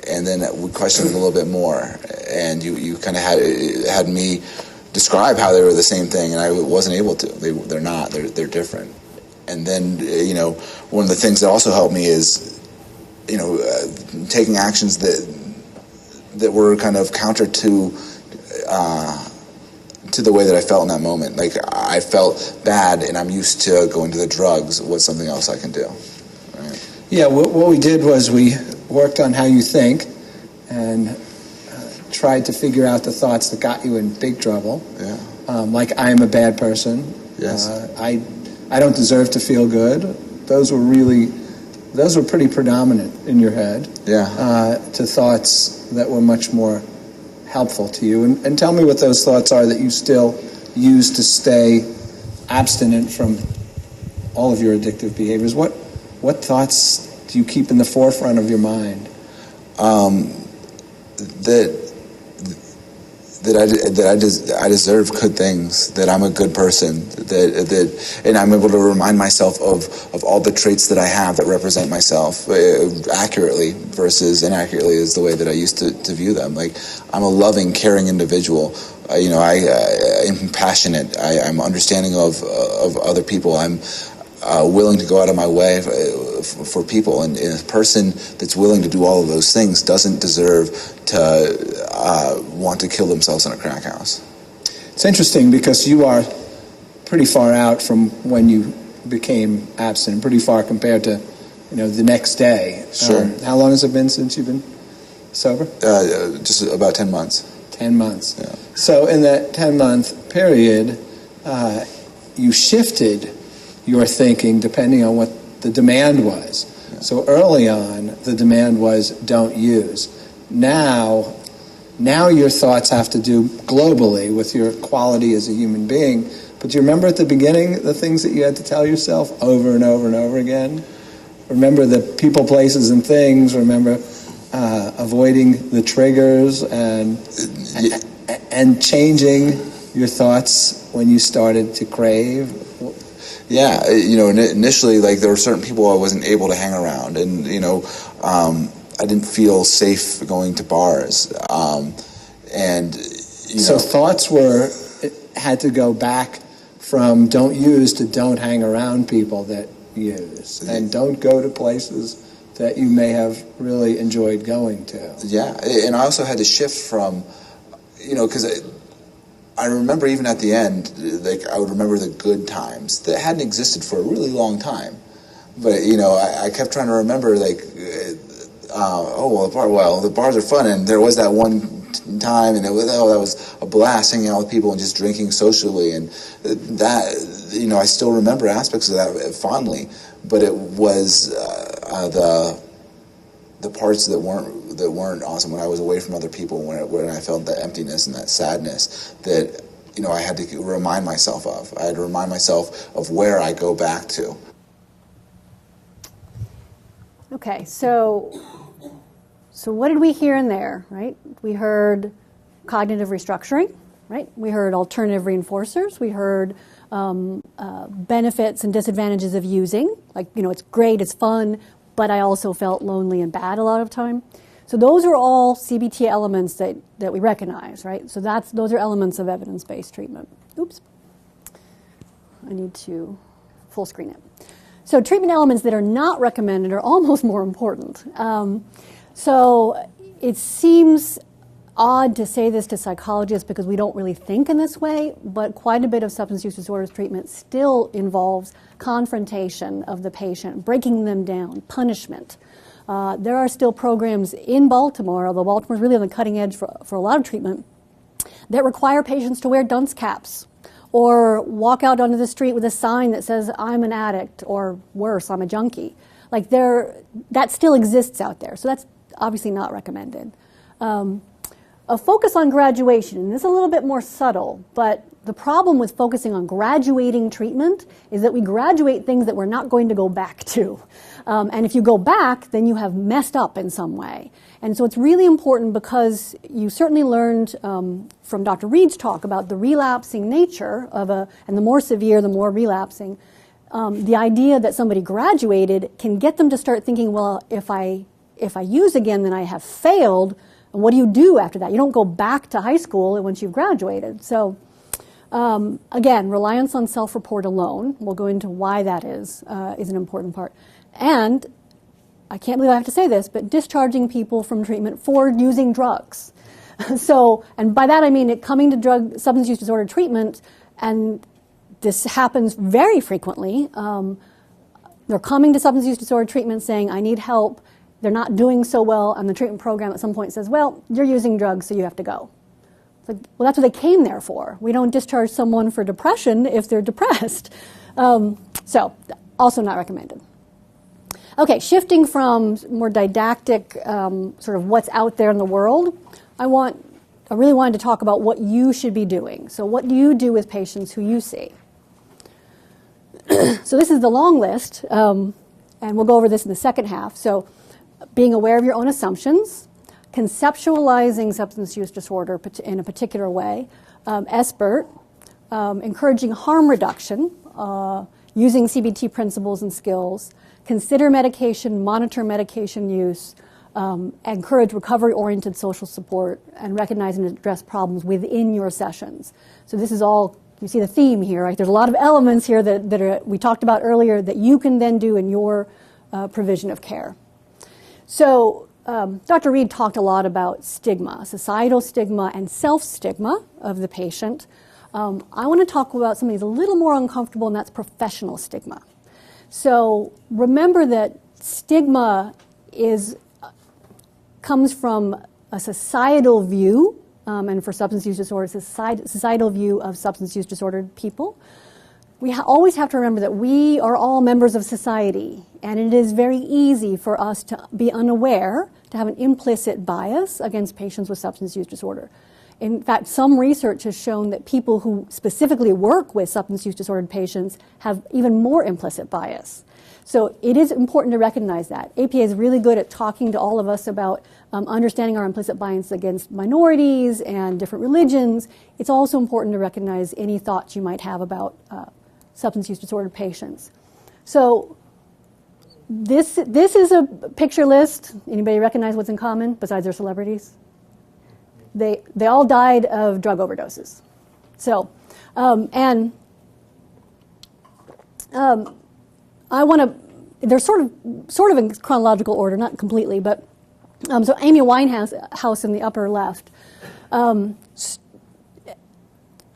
Speaker 4: And then we questioned it a little bit more, and you kind of had me describe how they were the same thing, and I wasn't able to. They're not. They're different. And then one of the things that also helped me is taking actions that were kind of counter to the way that I felt in that moment. Like, I felt bad, and I'm used to going to the drugs. What's something else I can do? Right?
Speaker 2: Yeah, what we did was we worked on how you think and tried to figure out the thoughts that got you in big trouble.
Speaker 4: Yeah.
Speaker 2: Like, I am a bad person.
Speaker 4: Yes.
Speaker 2: I don't deserve to feel good. Those were pretty predominant in your head.
Speaker 4: Yeah.
Speaker 2: To thoughts that were much more helpful to you. And tell me what those thoughts are that you still use to stay abstinent from all of your addictive behaviors. What thoughts do you keep in the forefront of your mind?
Speaker 4: That I deserve good things, that I'm a good person, and I'm able to remind myself of all the traits that I have that represent myself accurately versus inaccurately is the way that I used to view them. Like, I'm a loving, caring individual. I am compassionate. I'm understanding of other people. I'm willing to go out of my way for people, and a person that's willing to do all of those things doesn't deserve to want to kill themselves in a crack house.
Speaker 2: It's interesting because you are pretty far out from when you became abstinent, pretty far compared to the next day.
Speaker 4: Sure.
Speaker 2: How long has it been since you've been sober?
Speaker 4: Just about 10 months.
Speaker 2: 10 months.
Speaker 4: Yeah.
Speaker 2: So in that 10-month period, you shifted your thinking depending on what the demand was. Yeah. So early on, the demand was don't use. Now your thoughts have to do globally with your quality as a human being. But do you remember at the beginning the things that you had to tell yourself over and over and over again? Remember the people, places, and things. Remember avoiding the triggers and changing your thoughts when you started to crave.
Speaker 4: Yeah, initially, like, there were certain people I wasn't able to hang around, and I didn't feel safe going to bars,
Speaker 2: So thoughts had to go back from don't use to don't hang around people that use, and don't go to places that you may have really enjoyed going to.
Speaker 4: Yeah, and I also had to shift from, because I remember even at the end, like, I would remember the good times that hadn't existed for a really long time. But, I kept trying to remember, like, the bars are fun, and there was that one time, and that was a blast hanging out with people and just drinking socially, and that, I still remember aspects of that fondly, but it was the parts that weren't awesome, when I was away from other people, when I felt that emptiness and that sadness that I had to remind myself of. I had to remind myself of where I go back to.
Speaker 3: Okay, so what did we hear in there, right? We heard cognitive restructuring, right? We heard alternative reinforcers. We heard benefits and disadvantages of using. Like, it's great, it's fun, but I also felt lonely and bad a lot of time. So those are all CBT elements that we recognize, right? So those are elements of evidence-based treatment. Oops. I need to full screen it. So treatment elements that are not recommended are almost more important. So it seems odd to say this to psychologists because we don't really think in this way, but quite a bit of substance use disorders treatment still involves confrontation of the patient, breaking them down, punishment. There are still programs in Baltimore, although Baltimore's really on the cutting edge for a lot of treatment, that require patients to wear dunce caps or walk out onto the street with a sign that says, I'm an addict, or worse, I'm a junkie. Like that still exists out there, so that's obviously not recommended. A focus on graduation, and this is a little bit more subtle, but the problem with focusing on graduating treatment is that we graduate things that we're not going to go back to. And if you go back, then you have messed up in some way. And so it's really important, because you certainly learned from Dr. Reed's talk about the relapsing nature of and the more severe, the more relapsing. The idea that somebody graduated can get them to start thinking, well, if I use again, then I have failed. And what do you do after that? You don't go back to high school once you've graduated. So again, reliance on self-report alone, we'll go into why that is an important part. And I can't believe I have to say this, but discharging people from treatment for using drugs. So, and by that I mean it coming to substance use disorder treatment, and this happens very frequently. They're coming to substance use disorder treatment saying, I need help. They're not doing so well, and the treatment program at some point says, well, you're using drugs, so you have to go. It's like, well, that's what they came there for. We don't discharge someone for depression if they're depressed. So, also not recommended. Okay, shifting from more didactic, sort of what's out there in the world, I really wanted to talk about what you should be doing. So what do you do with patients who you see? So this is the long list, and we'll go over this in the second half. So being aware of your own assumptions, conceptualizing substance use disorder in a particular way, SBIRT, encouraging harm reduction, using CBT principles and skills, consider medication, monitor medication use, encourage recovery-oriented social support, and recognize and address problems within your sessions. So this is all, you see the theme here, right? There's a lot of elements here that we talked about earlier that you can then do in your provision of care. So Dr. Reed talked a lot about stigma, societal stigma and self-stigma of the patient. I want to talk about something that's a little more uncomfortable, and that's professional stigma. So remember that stigma comes from a societal view, and for substance use disorders, a societal view of substance use disordered people. We always have to remember that we are all members of society, and it is very easy for us to be unaware, to have an implicit bias against patients with substance use disorder. In fact, some research has shown that people who specifically work with substance use disordered patients have even more implicit bias. So it is important to recognize that. APA is really good at talking to all of us about understanding our implicit bias against minorities and different religions. It's also important to recognize any thoughts you might have about substance use disordered patients. So this is a picture list. Anybody recognize what's in common besides their celebrities? They all died of drug overdoses. So, I want to, they're sort of in chronological order, not completely, but so Amy Winehouse in the upper left.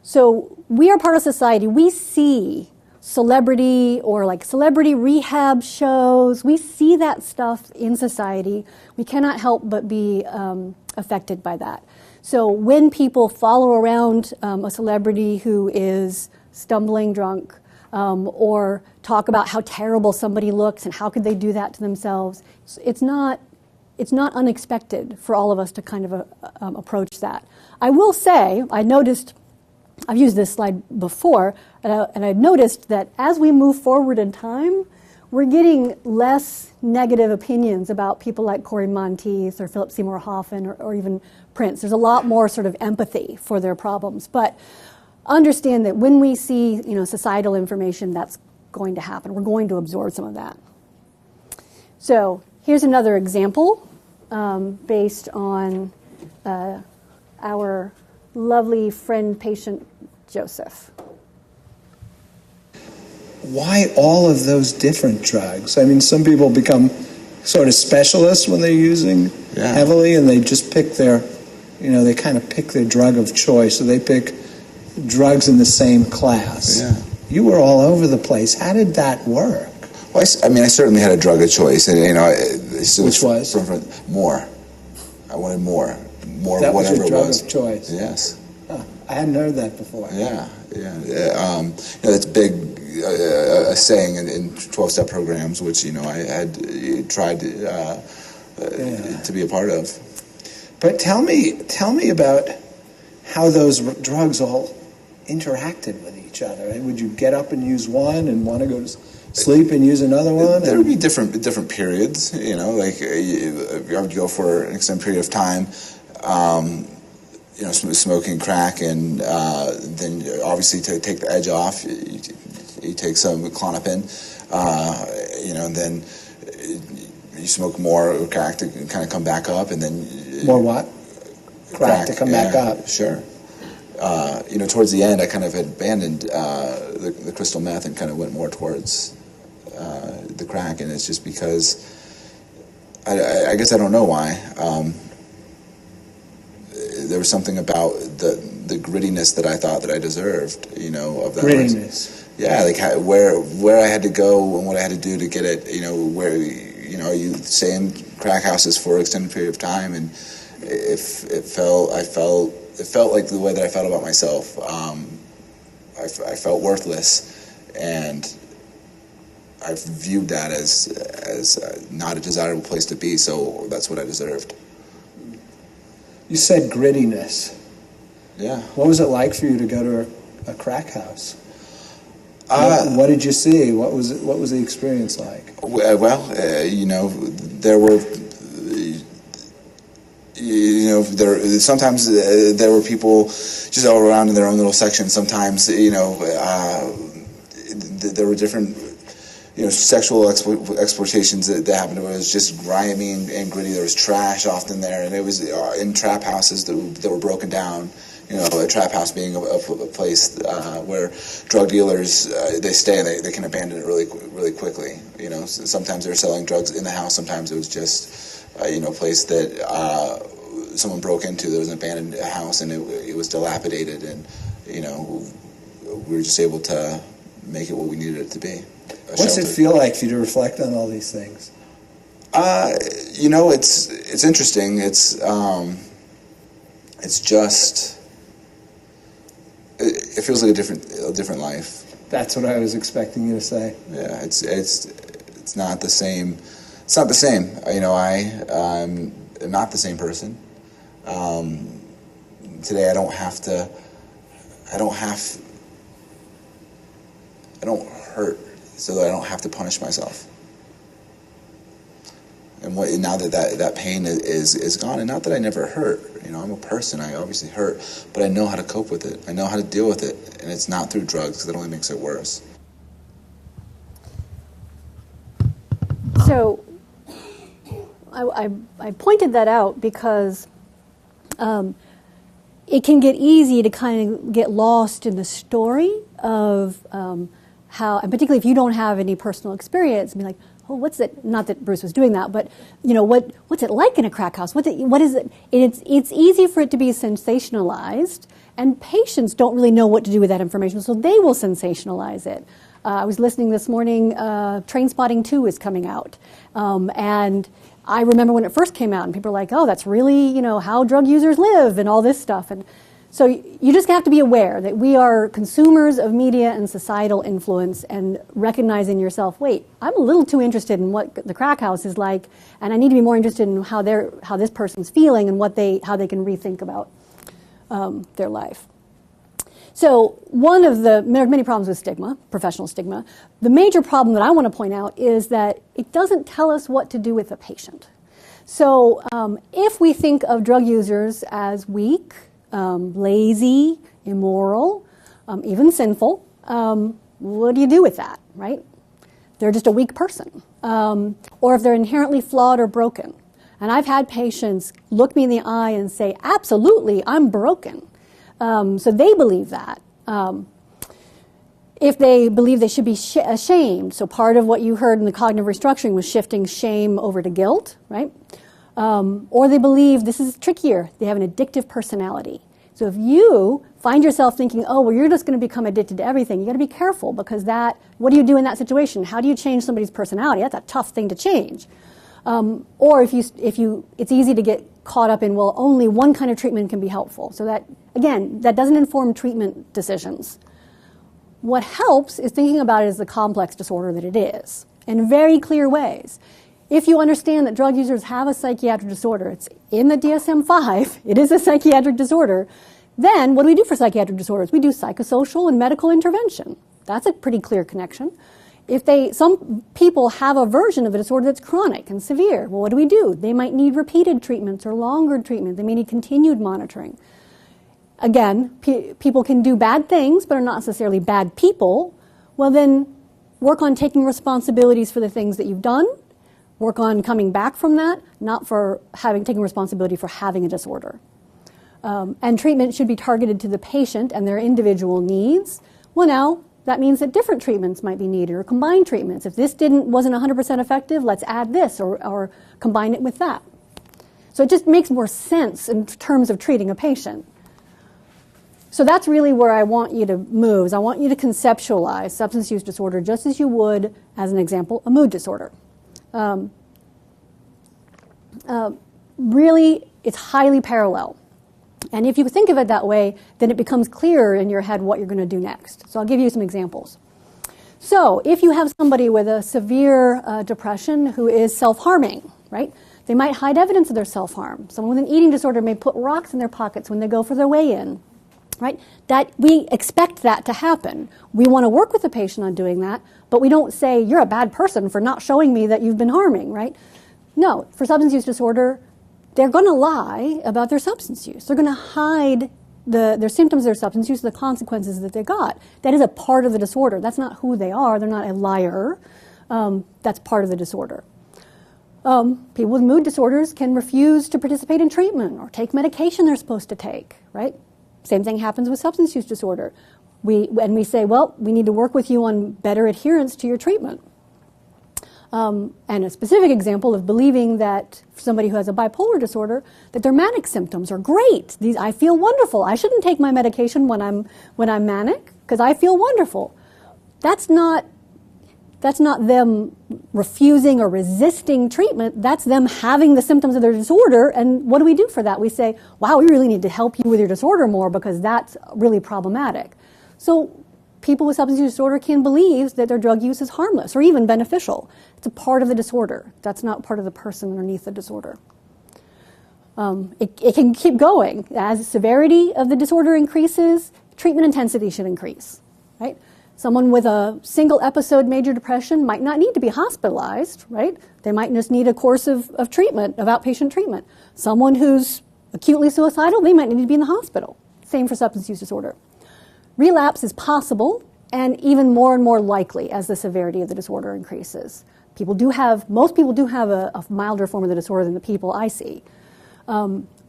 Speaker 3: So we are part of society. We see celebrity or like celebrity rehab shows. We see that stuff in society. We cannot help but be affected by that. So when people follow around a celebrity who is stumbling drunk, or talk about how terrible somebody looks and how could they do that to themselves, it's not unexpected for all of us to kind of approach that. I will say, I've used this slide before, and I've noticed that as we move forward in time, we're getting less negative opinions about people like Corey Monteith or Philip Seymour Hoffman or even Prince. There's a lot more sort of empathy for their problems. But understand that when we see, societal information, that's going to happen. We're going to absorb some of that. So here's another example based on our lovely friend patient Joseph.
Speaker 2: Why all of those different drugs? I mean, some people become sort of specialists when they're using heavily, and they just pick they kind of pick their drug of choice, so they pick drugs in the same class.
Speaker 4: Yeah.
Speaker 2: You were all over the place. How did that work?
Speaker 4: Well, I certainly had a drug of choice, and
Speaker 2: Which was?
Speaker 4: From more. I wanted more. More
Speaker 2: that
Speaker 4: of whatever
Speaker 2: was your drug
Speaker 4: it was.
Speaker 2: Of choice.
Speaker 4: Yes.
Speaker 2: Huh. I hadn't heard that before.
Speaker 4: Yeah. That's big, a saying in 12-step programs, which, I had tried to be a part of.
Speaker 2: But tell me about how those drugs all interacted with each other. And would you get up and use one and want to go to sleep and use another one?
Speaker 4: There would be different periods, like I would go for an extended period of time, smoking crack, and then obviously to take the edge off, you take some Klonopin, and then you smoke more crack to kind of come back up, and then
Speaker 2: more what? Crack to come back up.
Speaker 4: Sure. Towards the end, I kind of had abandoned the crystal meth and kind of went more towards the crack, and it's just because I guess I don't know why. There was something about the grittiness that I thought that I deserved, of that.
Speaker 2: Grittiness.
Speaker 4: Yeah, like where I had to go and what I had to do to get it, where you stay in crack houses for an extended period of time, and it felt like the way that I felt about myself. I felt worthless, and I viewed that as not a desirable place to be. So that's what I deserved.
Speaker 2: You said grittiness.
Speaker 4: Yeah.
Speaker 2: What was it like for you to go to a crack house? What did you see? What was the experience like?
Speaker 4: Well, there were. Sometimes there were people just all around in their own little section. Sometimes, there were different, sexual exploitations that happened. It was just grimy and gritty. There was trash often there, and it was in trap houses that were broken down. A trap house being a place where drug dealers they stay and they can abandon it really quickly. Sometimes they're selling drugs in the house. Sometimes it was just a place that someone broke into. There was an abandoned house, and it was dilapidated, and we were just able to make it what we needed it to be.
Speaker 2: What's it feel like for you to reflect on all these things?
Speaker 4: It's interesting. It's just. It feels like a different life.
Speaker 2: That's what I was expecting you to say.
Speaker 4: Yeah, it's not the same. It's not the same. I'm not the same person. Today I don't hurt so that I don't have to punish myself. And now that pain is gone, and not that I never hurt. I'm a person. I obviously hurt, but I know how to cope with it. I know how to deal with it, and it's not through drugs, because it only makes it worse.
Speaker 3: So I pointed that out because it can get easy to kind of get lost in the story of how, and particularly if you don't have any personal experience, be like, oh, what's it? Not that Bruce was doing that, but what's it like in a crack house? What is it? And it's easy for it to be sensationalized, and patients don't really know what to do with that information, so they will sensationalize it. I was listening this morning. Trainspotting 2 is coming out, and I remember when it first came out, and people were like, "Oh, that's really how drug users live and all this stuff." And so you just have to be aware that we are consumers of media and societal influence, and recognizing yourself, wait, I'm a little too interested in what the crack house is like, and I need to be more interested in how this person's feeling and how they can rethink about their life. So there are many problems with stigma, professional stigma. The major problem that I want to point out is that it doesn't tell us what to do with a patient. So if we think of drug users as weak, lazy, immoral, even sinful, what do you do with that, right? They're just a weak person. Or if they're inherently flawed or broken. And I've had patients look me in the eye and say, absolutely, I'm broken. So they believe that. If they believe they should be ashamed, so part of what you heard in the cognitive restructuring was shifting shame over to guilt, right? Or they believe, this is trickier, they have an addictive personality. So if you find yourself thinking, oh, well, you're just going to become addicted to everything, you got to be careful, because what do you do in that situation? How do you change somebody's personality? That's a tough thing to change. Or if you, it's easy to get caught up in, well, only one kind of treatment can be helpful. So that, again, that doesn't inform treatment decisions. What helps is thinking about it as the complex disorder that it is, in very clear ways. If you understand that drug users have a psychiatric disorder, it's in the DSM-5, it is a psychiatric disorder, then what do we do for psychiatric disorders? We do psychosocial and medical intervention. That's a pretty clear connection. Some people have a version of a disorder that's chronic and severe. Well, what do we do? They might need repeated treatments or longer treatment. They may need continued monitoring. Again, people can do bad things, but are not necessarily bad people. Well, then work on taking responsibilities for the things that you've done. Work on coming back from that, not for taking responsibility for having a disorder. And treatment should be targeted to the patient and their individual needs. Well, now, that means that different treatments might be needed, or combined treatments. If this wasn't 100% effective, let's add this or combine it with that. So it just makes more sense in terms of treating a patient. So that's really where I want you to move. Is I want you to conceptualize substance use disorder just as you would, as an example, a mood disorder. Really, it's highly parallel. And if you think of it that way, then it becomes clearer in your head what you're going to do next. So I'll give you some examples. So if you have somebody with a severe depression who is self-harming, right? They might hide evidence of their self-harm. Someone with an eating disorder may put rocks in their pockets when they go for their weigh-in, right? That we expect that to happen. We want to work with the patient on doing that, but we don't say, you're a bad person for not showing me that you've been harming, right? No, for substance use disorder, they're going to lie about their substance use. They're going to hide their symptoms of their substance use, the consequences that they got. That is a part of the disorder. That's not who they are. They're not a liar. That's part of the disorder. People with mood disorders can refuse to participate in treatment or take medication they're supposed to take, right? Same thing happens with substance use disorder. We say, well, we need to work with you on better adherence to your treatment. And a specific example of believing that somebody who has a bipolar disorder, that their manic symptoms are great. I feel wonderful. I shouldn't take my medication when I'm manic because I feel wonderful. That's not them refusing or resisting treatment. That's them having the symptoms of their disorder. And what do we do for that? We say, wow, we really need to help you with your disorder more because that's really problematic. So people with substance use disorder can believe that their drug use is harmless or even beneficial. It's a part of the disorder. That's not part of the person underneath the disorder. It can keep going. As the severity of the disorder increases, treatment intensity should increase, right? Someone with a single episode major depression might not need to be hospitalized, right? They might just need a course of treatment, of outpatient treatment. Someone who's acutely suicidal, they might need to be in the hospital. Same for substance use disorder. Relapse is possible and even more and more likely as the severity of the disorder increases. Most people do have a milder form of the disorder than the people I see.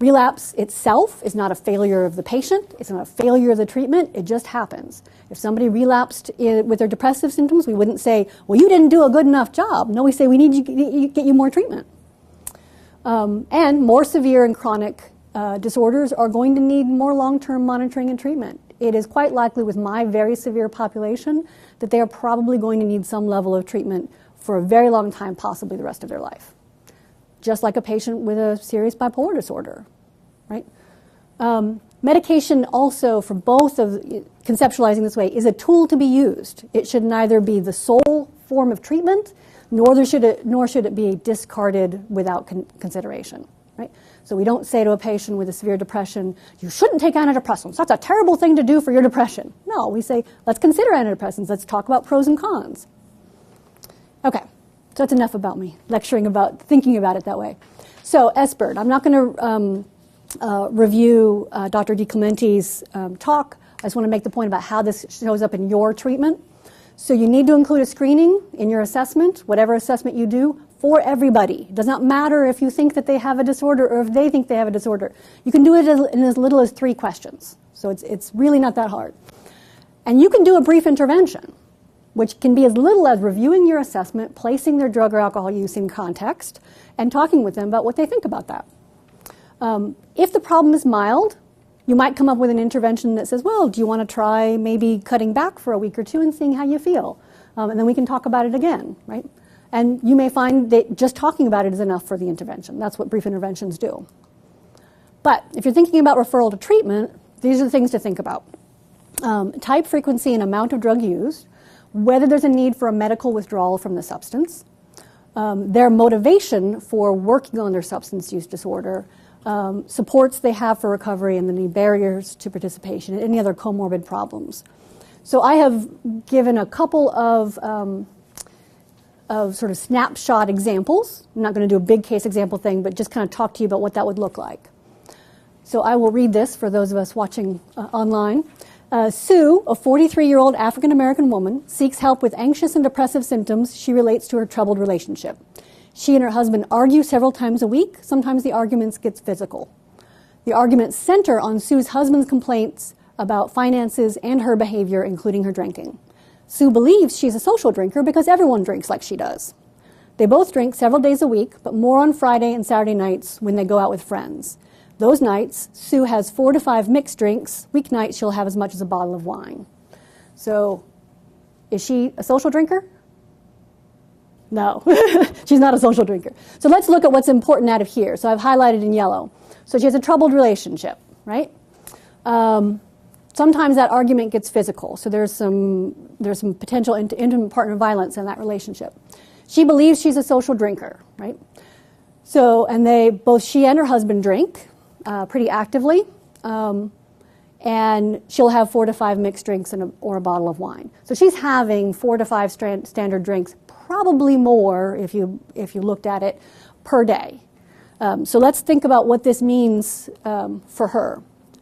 Speaker 3: Relapse itself is not a failure of the patient. It's not a failure of the treatment. It just happens. If somebody relapsed with their depressive symptoms, we wouldn't say, well, you didn't do a good enough job. No, we say, we need to get you more treatment. And more severe and chronic disorders are going to need more long-term monitoring and treatment. It is quite likely with my very severe population that they are probably going to need some level of treatment for a very long time, possibly the rest of their life. Just like a patient with a serious bipolar disorder, right? Medication also, for both of conceptualizing this way, is a tool to be used. It should neither be the sole form of treatment, nor should it be discarded without consideration, right? So we don't say to a patient with a severe depression, you shouldn't take antidepressants. That's a terrible thing to do for your depression. No, we say, let's consider antidepressants. Let's talk about pros and cons. Okay. So that's enough about me lecturing about thinking about it that way. So SBIRT, I'm not going to review Dr. DiClementi's talk. I just want to make the point about how this shows up in your treatment. So you need to include a screening in your assessment, whatever assessment you do, for everybody. It does not matter if you think that they have a disorder or if they think they have a disorder. You can do it in as little as 3 questions. So it's really not that hard. And you can do a brief intervention, which can be as little as reviewing your assessment, placing their drug or alcohol use in context, and talking with them about what they think about that. If the problem is mild, you might come up with an intervention that says, well, do you want to try maybe cutting back for a week or 2 and seeing how you feel? And then we can talk about it again, right? And you may find that just talking about it is enough for the intervention. That's what brief interventions do. But if you're thinking about referral to treatment, these are the things to think about. Type, frequency, and amount of drug used, whether there's a need for a medical withdrawal from the substance, their motivation for working on their substance use disorder, supports they have for recovery, and any barriers to participation, and any other comorbid problems. So I have given a couple of sort of snapshot examples. I'm not going to do a big case example thing, but just kind of talk to you about what that would look like. So I will read this for those of us watching online. Sue, a 43-year-old African-American woman, seeks help with anxious and depressive symptoms she relates to her troubled relationship. She and her husband argue several times a week. Sometimes the arguments get physical. The arguments center on Sue's husband's complaints about finances and her behavior, including her drinking. Sue believes she's a social drinker because everyone drinks like she does. They both drink several days a week, but more on Friday and Saturday nights when they go out with friends. Those nights, Sue has 4 to 5 mixed drinks. Weeknights, she'll have as much as a bottle of wine. So, is she a social drinker? No, she's not a social drinker. So let's look at what's important out of here. So I've highlighted in yellow. So she has a troubled relationship, right? Sometimes that argument gets physical. So there's some potential intimate partner violence in that relationship. She believes she's a social drinker, right? So, and both she and her husband drink pretty actively, and she'll have 4 to 5 mixed drinks or a bottle of wine. So she's having 4 to 5 standard drinks, probably more if you looked at it, per day. So let's think about what this means for her.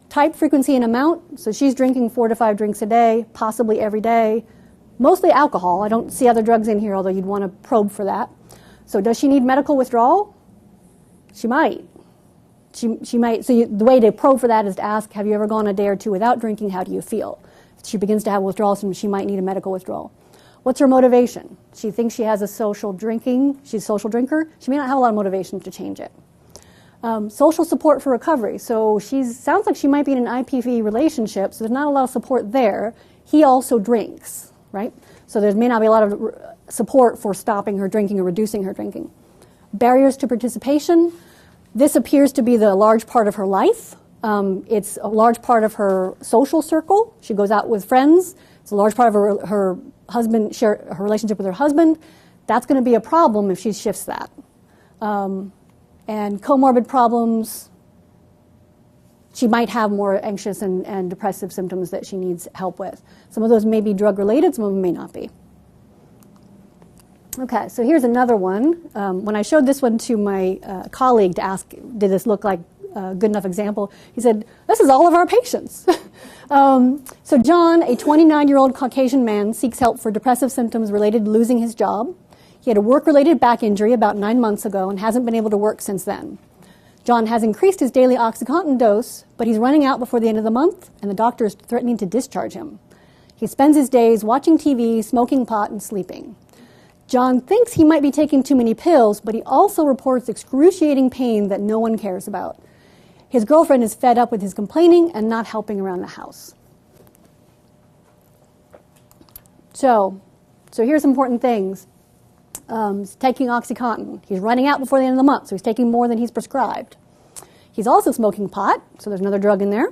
Speaker 3: Type, frequency, and amount. So she's drinking 4 to 5 drinks a day, possibly every day. Mostly alcohol. I don't see other drugs in here, although you'd want to probe for that. So does she need medical withdrawal? She might. She might. So the way to probe for that is to ask, have you ever gone a day or two without drinking? How do you feel? If she begins to have withdrawal symptoms, she might need a medical withdrawal. What's her motivation? She thinks she has a social drinking. She's a social drinker. She may not have a lot of motivation to change it. Social support for recovery. So sounds like she might be in an IPV relationship, so there's not a lot of support there. He also drinks, right? So there may not be a lot of support for stopping her drinking or reducing her drinking. Barriers to participation. This appears to be the large part of her life. It's a large part of her social circle. She goes out with friends. It's a large part of her relationship with her husband. That's going to be a problem if she shifts that. And comorbid problems, she might have more anxious and depressive symptoms that she needs help with. Some of those may be drug-related, some of them may not be. Okay, so here's another one. When I showed this one to my colleague to ask, did this look like a good enough example, he said, this is all of our patients. So John, a 29-year-old Caucasian man, seeks help for depressive symptoms related to losing his job. He had a work-related back injury about 9 months ago and hasn't been able to work since then. John has increased his daily OxyContin dose, but he's running out before the end of the month, and the doctor is threatening to discharge him. He spends his days watching TV, smoking pot, and sleeping. John thinks he might be taking too many pills, but he also reports excruciating pain that no one cares about. His girlfriend is fed up with his complaining and not helping around the house. So here's some important things. He's taking OxyContin. He's running out before the end of the month, so he's taking more than he's prescribed. He's also smoking pot, so there's another drug in there.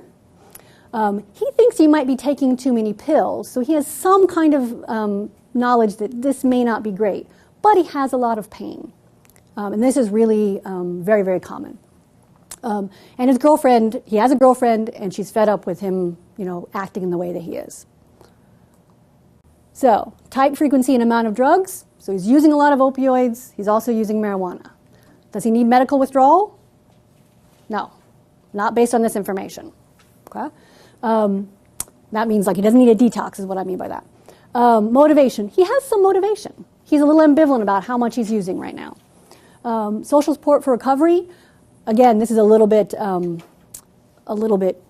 Speaker 3: He thinks he might be taking too many pills, so he has some kind of knowledge that this may not be great, but he has a lot of pain. And this is really very, very common. And his girlfriend, he has a girlfriend, and she's fed up with him, acting in the way that he is. So, type, frequency, and amount of drugs. So he's using a lot of opioids. He's also using marijuana. Does he need medical withdrawal? No, not based on this information. Okay, that means he doesn't need a detox is what I mean by that. Motivation. He has some motivation. He's a little ambivalent about how much he's using right now. Social support for recovery. Again, this is a little bit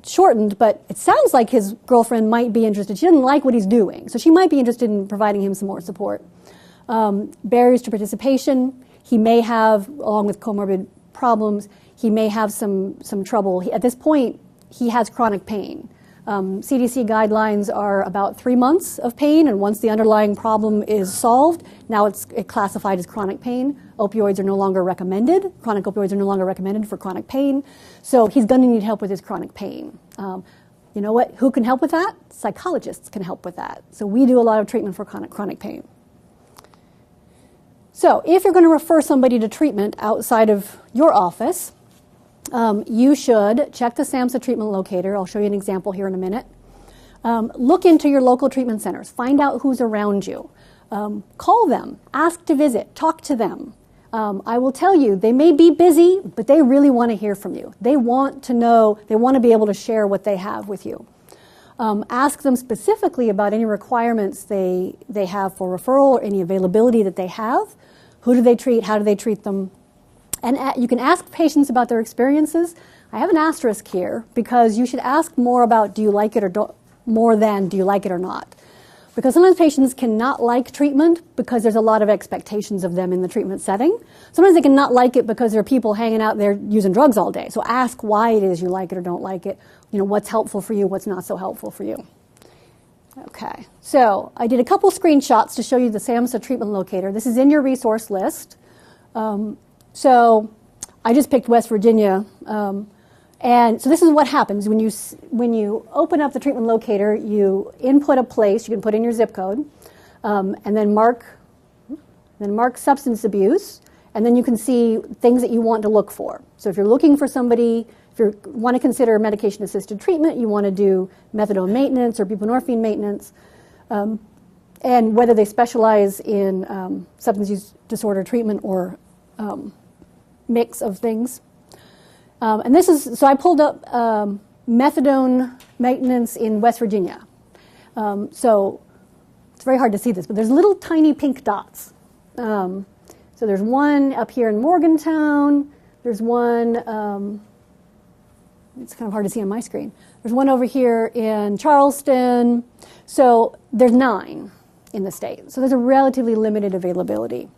Speaker 3: shortened, but it sounds like his girlfriend might be interested. She doesn't like what he's doing, so she might be interested in providing him some more support. Barriers to participation. He may have, along with comorbid problems, he may have some trouble. At this point, he has chronic pain. CDC guidelines are about 3 months of pain, and once the underlying problem is solved, now it's classified as chronic pain. Opioids are no longer recommended. Chronic opioids are no longer recommended for chronic pain. So he's going to need help with his chronic pain. You know what? Who can help with that? Psychologists can help with that. So we do a lot of treatment for chronic pain. So if you're going to refer somebody to treatment outside of your office, you should check the SAMHSA treatment locator. I'll show you an example here in a minute. Look into your local treatment centers. Find out who's around you. Call them. Ask to visit. Talk to them. I will tell you, they may be busy, but they really want to hear from you. They want to know, they want to be able to share what they have with you. Ask them specifically about any requirements they have for referral or any availability that they have. Who do they treat? How do they treat them? And you can ask patients about their experiences. I have an asterisk here because you should ask more about do you like it or more than do you like it or not. Because sometimes patients cannot like treatment because there's a lot of expectations of them in the treatment setting. Sometimes they cannot like it because there are people hanging out there using drugs all day. So ask why it is you like it or don't like it. You know, what's helpful for you, what's not so helpful for you. Okay, so I did a couple screenshots to show you the SAMHSA treatment locator. This is in your resource list. So I just picked West Virginia. And so this is what happens when you open up the treatment locator. You input a place. You can put in your zip code, and then mark substance abuse, and then you can see things that you want to look for. So if you're looking for somebody, if you want to consider medication-assisted treatment, you want to do methadone maintenance or buprenorphine maintenance, and whether they specialize in substance use disorder treatment or mix of things. And this is, so I pulled up methadone maintenance in West Virginia. So it's very hard to see this, but there's little tiny pink dots. So there's one up here in Morgantown. There's one, it's kind of hard to see on my screen. There's one over here in Charleston. So there's 9 in the state. So there's a relatively limited availability.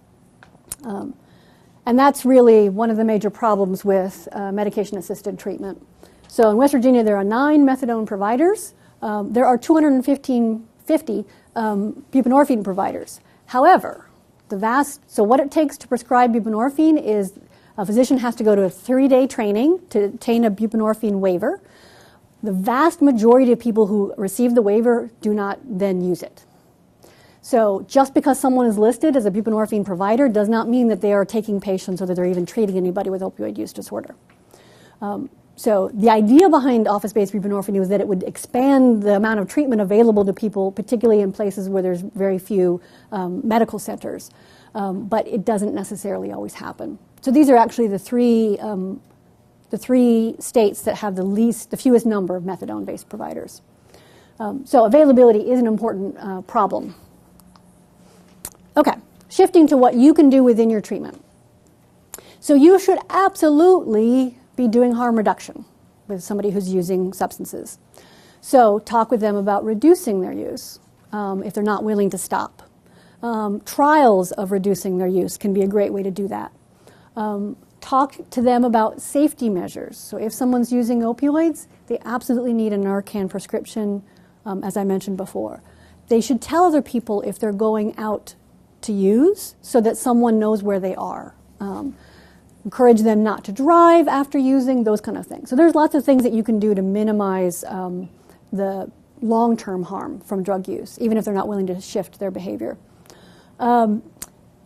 Speaker 3: And that's really one of the major problems with medication-assisted treatment. So in West Virginia, there are 9 methadone providers. There are 250 buprenorphine providers. However, so what it takes to prescribe buprenorphine is a physician has to go to a 3-day training to obtain a buprenorphine waiver. The vast majority of people who receive the waiver do not then use it. So just because someone is listed as a buprenorphine provider does not mean that they are taking patients or that they're even treating anybody with opioid use disorder. So the idea behind office-based buprenorphine was that it would expand the amount of treatment available to people, particularly in places where there's very few medical centers. But it doesn't necessarily always happen. So these are actually the three states that have the fewest number of methadone-based providers. So availability is an important problem. Okay, shifting to what you can do within your treatment. So you should absolutely be doing harm reduction with somebody who's using substances. So talk with them about reducing their use if they're not willing to stop. Trials of reducing their use can be a great way to do that. Talk to them about safety measures. So if someone's using opioids, they absolutely need a Narcan prescription, as I mentioned before. They should tell other people if they're going out to use so that someone knows where they are. Encourage them not to drive after using, those kind of things. So there's lots of things that you can do to minimize the long-term harm from drug use, even if they're not willing to shift their behavior.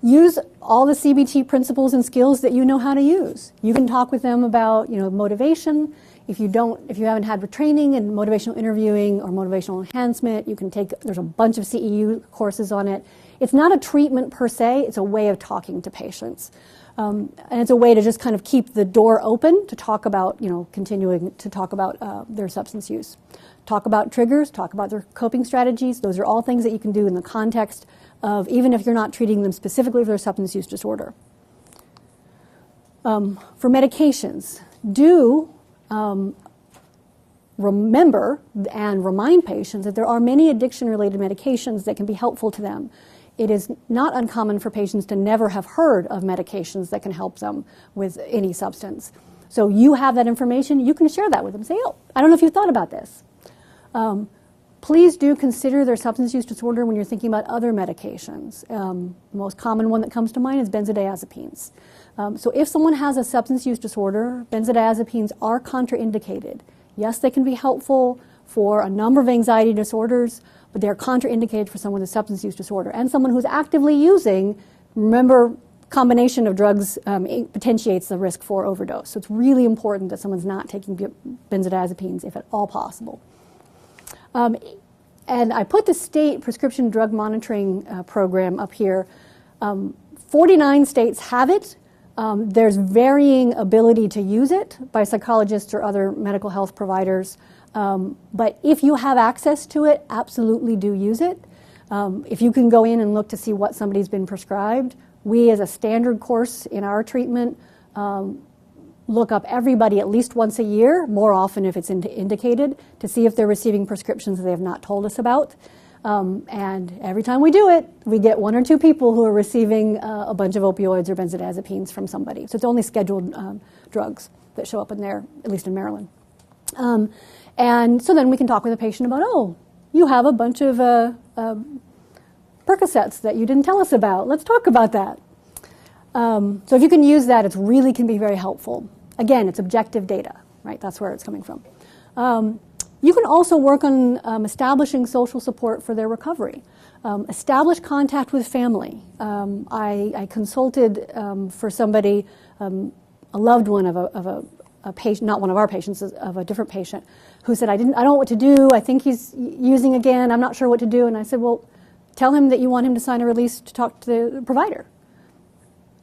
Speaker 3: Use all the CBT principles and skills that you know how to use. You can talk with them about, motivation. If you haven't had training in motivational interviewing or motivational enhancement, you can there's a bunch of CEU courses on it. It's not a treatment per se, it's a way of talking to patients. And it's a way to just kind of keep the door open to talk about, continuing to talk about their substance use. Talk about triggers, talk about their coping strategies. Those are all things that you can do in the context of, even if you're not treating them specifically for their substance use disorder. For medications, remember and remind patients that there are many addiction-related medications that can be helpful to them. It is not uncommon for patients to never have heard of medications that can help them with any substance. So you have that information, you can share that with them. Say, I don't know if you thought about this. Please do consider their substance use disorder when you're thinking about other medications. The most common one that comes to mind is benzodiazepines. So if someone has a substance use disorder, benzodiazepines are contraindicated. Yes, they can be helpful for a number of anxiety disorders, but they're contraindicated for someone with a substance use disorder. And someone who's actively using, remember, combination of drugs potentiates the risk for overdose. So it's really important that someone's not taking benzodiazepines if at all possible. And I put the state prescription drug monitoring program up here. 49 states have it. There's varying ability to use it by psychologists or other medical health providers. But if you have access to it, absolutely do use it. If you can go in and look to see what somebody's been prescribed, we as a standard course in our treatment look up everybody at least once a year, more often if it's indicated, to see if they're receiving prescriptions that they have not told us about. And every time we do it, we get 1 or 2 people who are receiving a bunch of opioids or benzodiazepines from somebody. So it's only scheduled drugs that show up in there, at least in Maryland. And so then we can talk with the patient about, oh, you have a bunch of Percocets that you didn't tell us about. Let's talk about that. So if you can use that, it really can be very helpful. Again, it's objective data, right? That's where it's coming from. You can also work on establishing social support for their recovery. Establish contact with family. I consulted for somebody, a loved one of a patient, not one of our patients, of a different patient, who said, I don't know what to do. I think he's using again. I'm not sure what to do. And I said, well, tell him that you want him to sign a release to talk to the provider.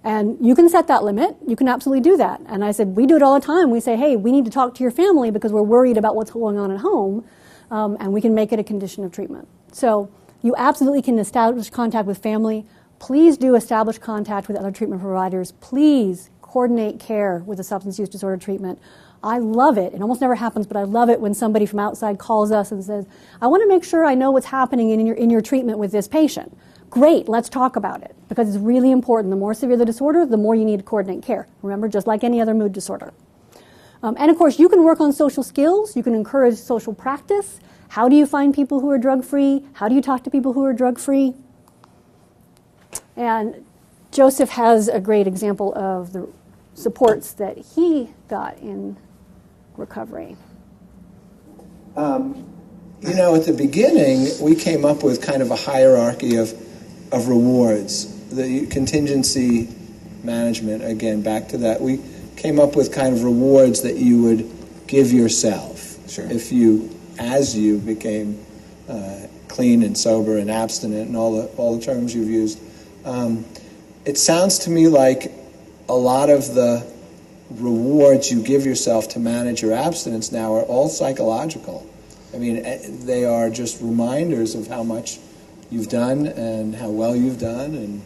Speaker 3: And you can set that limit. You can absolutely do that. And I said, we do it all the time. We say, hey, we need to talk to your family because we're worried about what's going on at home, and we can make it a condition of treatment. So you absolutely can establish contact with family. Please do establish contact with other treatment providers. Please coordinate care with a substance use disorder treatment. I love it. It almost never happens, but I love it when somebody from outside calls us and says, I want to make sure I know what's happening in your treatment with this patient. Great, let's talk about it, because it's really important. The more severe the disorder, the more you need to coordinate care. Remember, just like any other mood disorder. And of course, you can work on social skills. You can encourage social practice. How do you find people who are drug-free? How do you talk to people who are drug-free? And Joseph has a great example of the supports that he got in recovery.
Speaker 2: You know, at the beginning, we came up with kind of a hierarchy of rewards. The contingency management, again, back to that. We came up with kind of rewards that you would give yourself.
Speaker 4: Sure.
Speaker 2: If you, as you became clean and sober and abstinent and all the terms you've used. It sounds to me like a lot of the rewards you give yourself to manage your abstinence now are all psychological. I mean, they are just reminders of how much you've done and how well you've done. And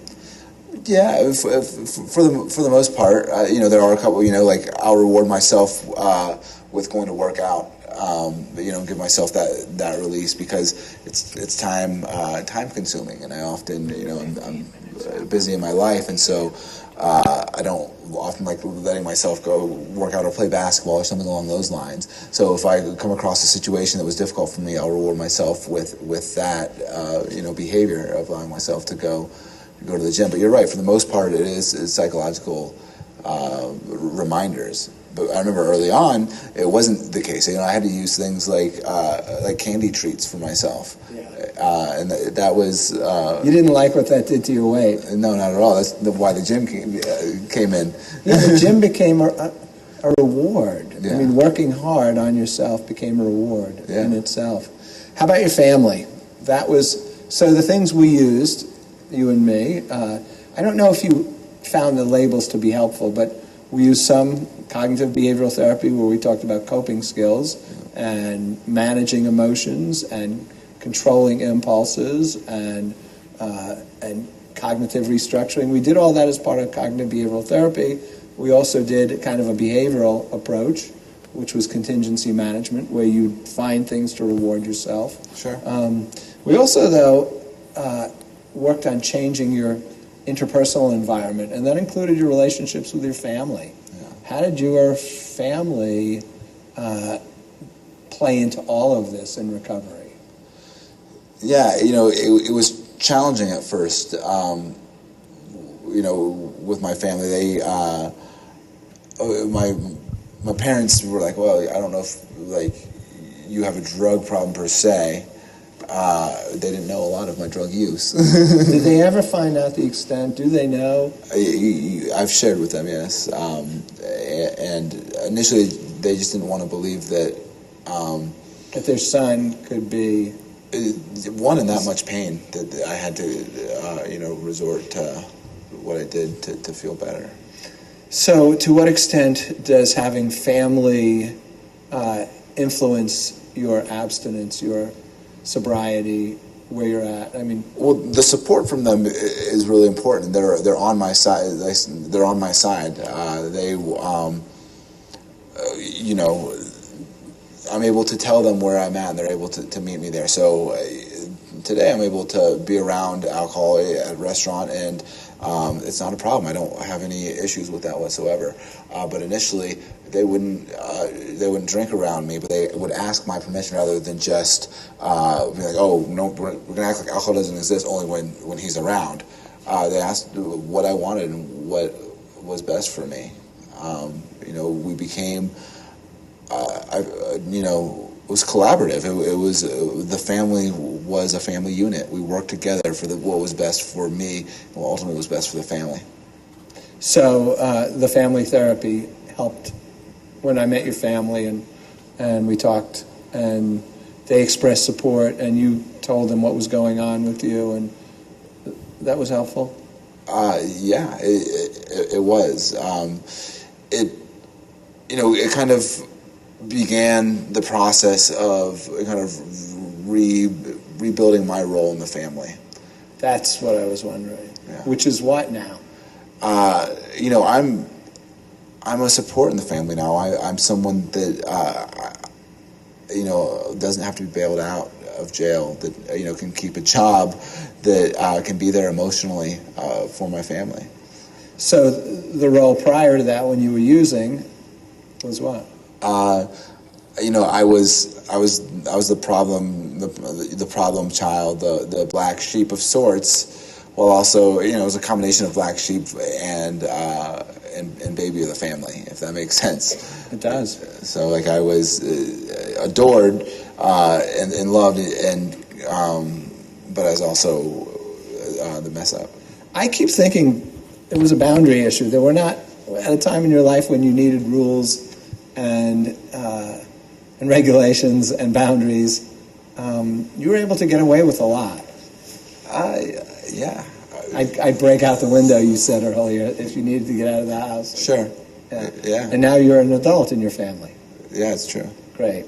Speaker 4: yeah, for the most part, there are a couple. Like I'll reward myself with going to work out. Give myself that release because it's time consuming, and I often I'm busy in my life, and so I don't often like letting myself go work out or play basketball or something along those lines. So if I come across a situation that was difficult for me, I'll reward myself with that behavior of allowing myself to go to the gym. But you're right, for the most part, it's psychological reminders. But I remember early on, it wasn't the case. I had to use things like candy treats for myself.
Speaker 2: Yeah.
Speaker 4: And that was...
Speaker 2: you didn't like what that did to your weight?
Speaker 4: No, not at all. That's why the gym came in.
Speaker 2: Yeah, the gym became a reward.
Speaker 4: Yeah.
Speaker 2: I mean, working hard on yourself became a reward
Speaker 4: Yeah.
Speaker 2: in itself. How about your family? That was... So the things we used, you and me, I don't know if you found the labels to be helpful, but we used some cognitive behavioral therapy where we talked about coping skills and managing emotions and controlling impulses and cognitive restructuring. We did all that as part of cognitive behavioral therapy. We also did kind of a behavioral approach, which was contingency management, where you find things to reward yourself.
Speaker 4: Sure.
Speaker 2: We also, though, worked on changing your interpersonal environment, and that included your relationships with your family.
Speaker 4: Yeah.
Speaker 2: How did your family play into all of this in recovery?
Speaker 4: Yeah, it was challenging at first. With my family, my parents were like, well, I don't know if you have a drug problem per se. They didn't know a lot of my drug use.
Speaker 2: Did they ever find out the extent? Do they know?
Speaker 4: I've shared with them, yes. And initially, they just didn't want to believe that
Speaker 2: their son could be
Speaker 4: in that much pain that I had to, resort to what I did to feel better.
Speaker 2: So, to what extent does having family influence your abstinence, your sobriety, where you're at? I mean,
Speaker 4: well, the support from them is really important. They're on my side. They're on my side. I'm able to tell them where I'm at, and they're able to meet me there. So today, I'm able to be around alcohol at a restaurant, and it's not a problem. I don't have any issues with that whatsoever. But initially, they wouldn't drink around me, but they would ask my permission rather than just be like, oh, no, we're going to act like alcohol doesn't exist only when he's around. They asked what I wanted and what was best for me. We became, it was collaborative. It was the family was a family unit. We worked together for what was best for me and what ultimately was best for the family.
Speaker 2: So the family therapy helped when I met your family and we talked, and they expressed support, and you told them what was going on with you, and that was helpful?
Speaker 4: Yeah, it was. It kind of began the process of kind of rebuilding my role in the family.
Speaker 2: That's what I was wondering.
Speaker 4: Yeah.
Speaker 2: Which is what now?
Speaker 4: I'm a support in the family now. I'm someone that doesn't have to be bailed out of jail. That can keep a job. That can be there emotionally for my family.
Speaker 2: So the role prior to that, when you were using, was what?
Speaker 4: I was the problem child, the black sheep of sorts, while also it was a combination of black sheep and baby of the family, if that makes sense.
Speaker 2: It does.
Speaker 4: So I was adored and loved, but I was also the mess up.
Speaker 2: I keep thinking it was a boundary issue. There were not at a time in your life when you needed rules and regulations and boundaries. You were able to get away with a lot.
Speaker 4: Yeah.
Speaker 2: I'd break out the window, you said earlier, if you needed to get out of the house.
Speaker 4: Sure.
Speaker 2: Yeah. And now you're an adult in your family.
Speaker 4: Yeah, it's true.
Speaker 2: Great.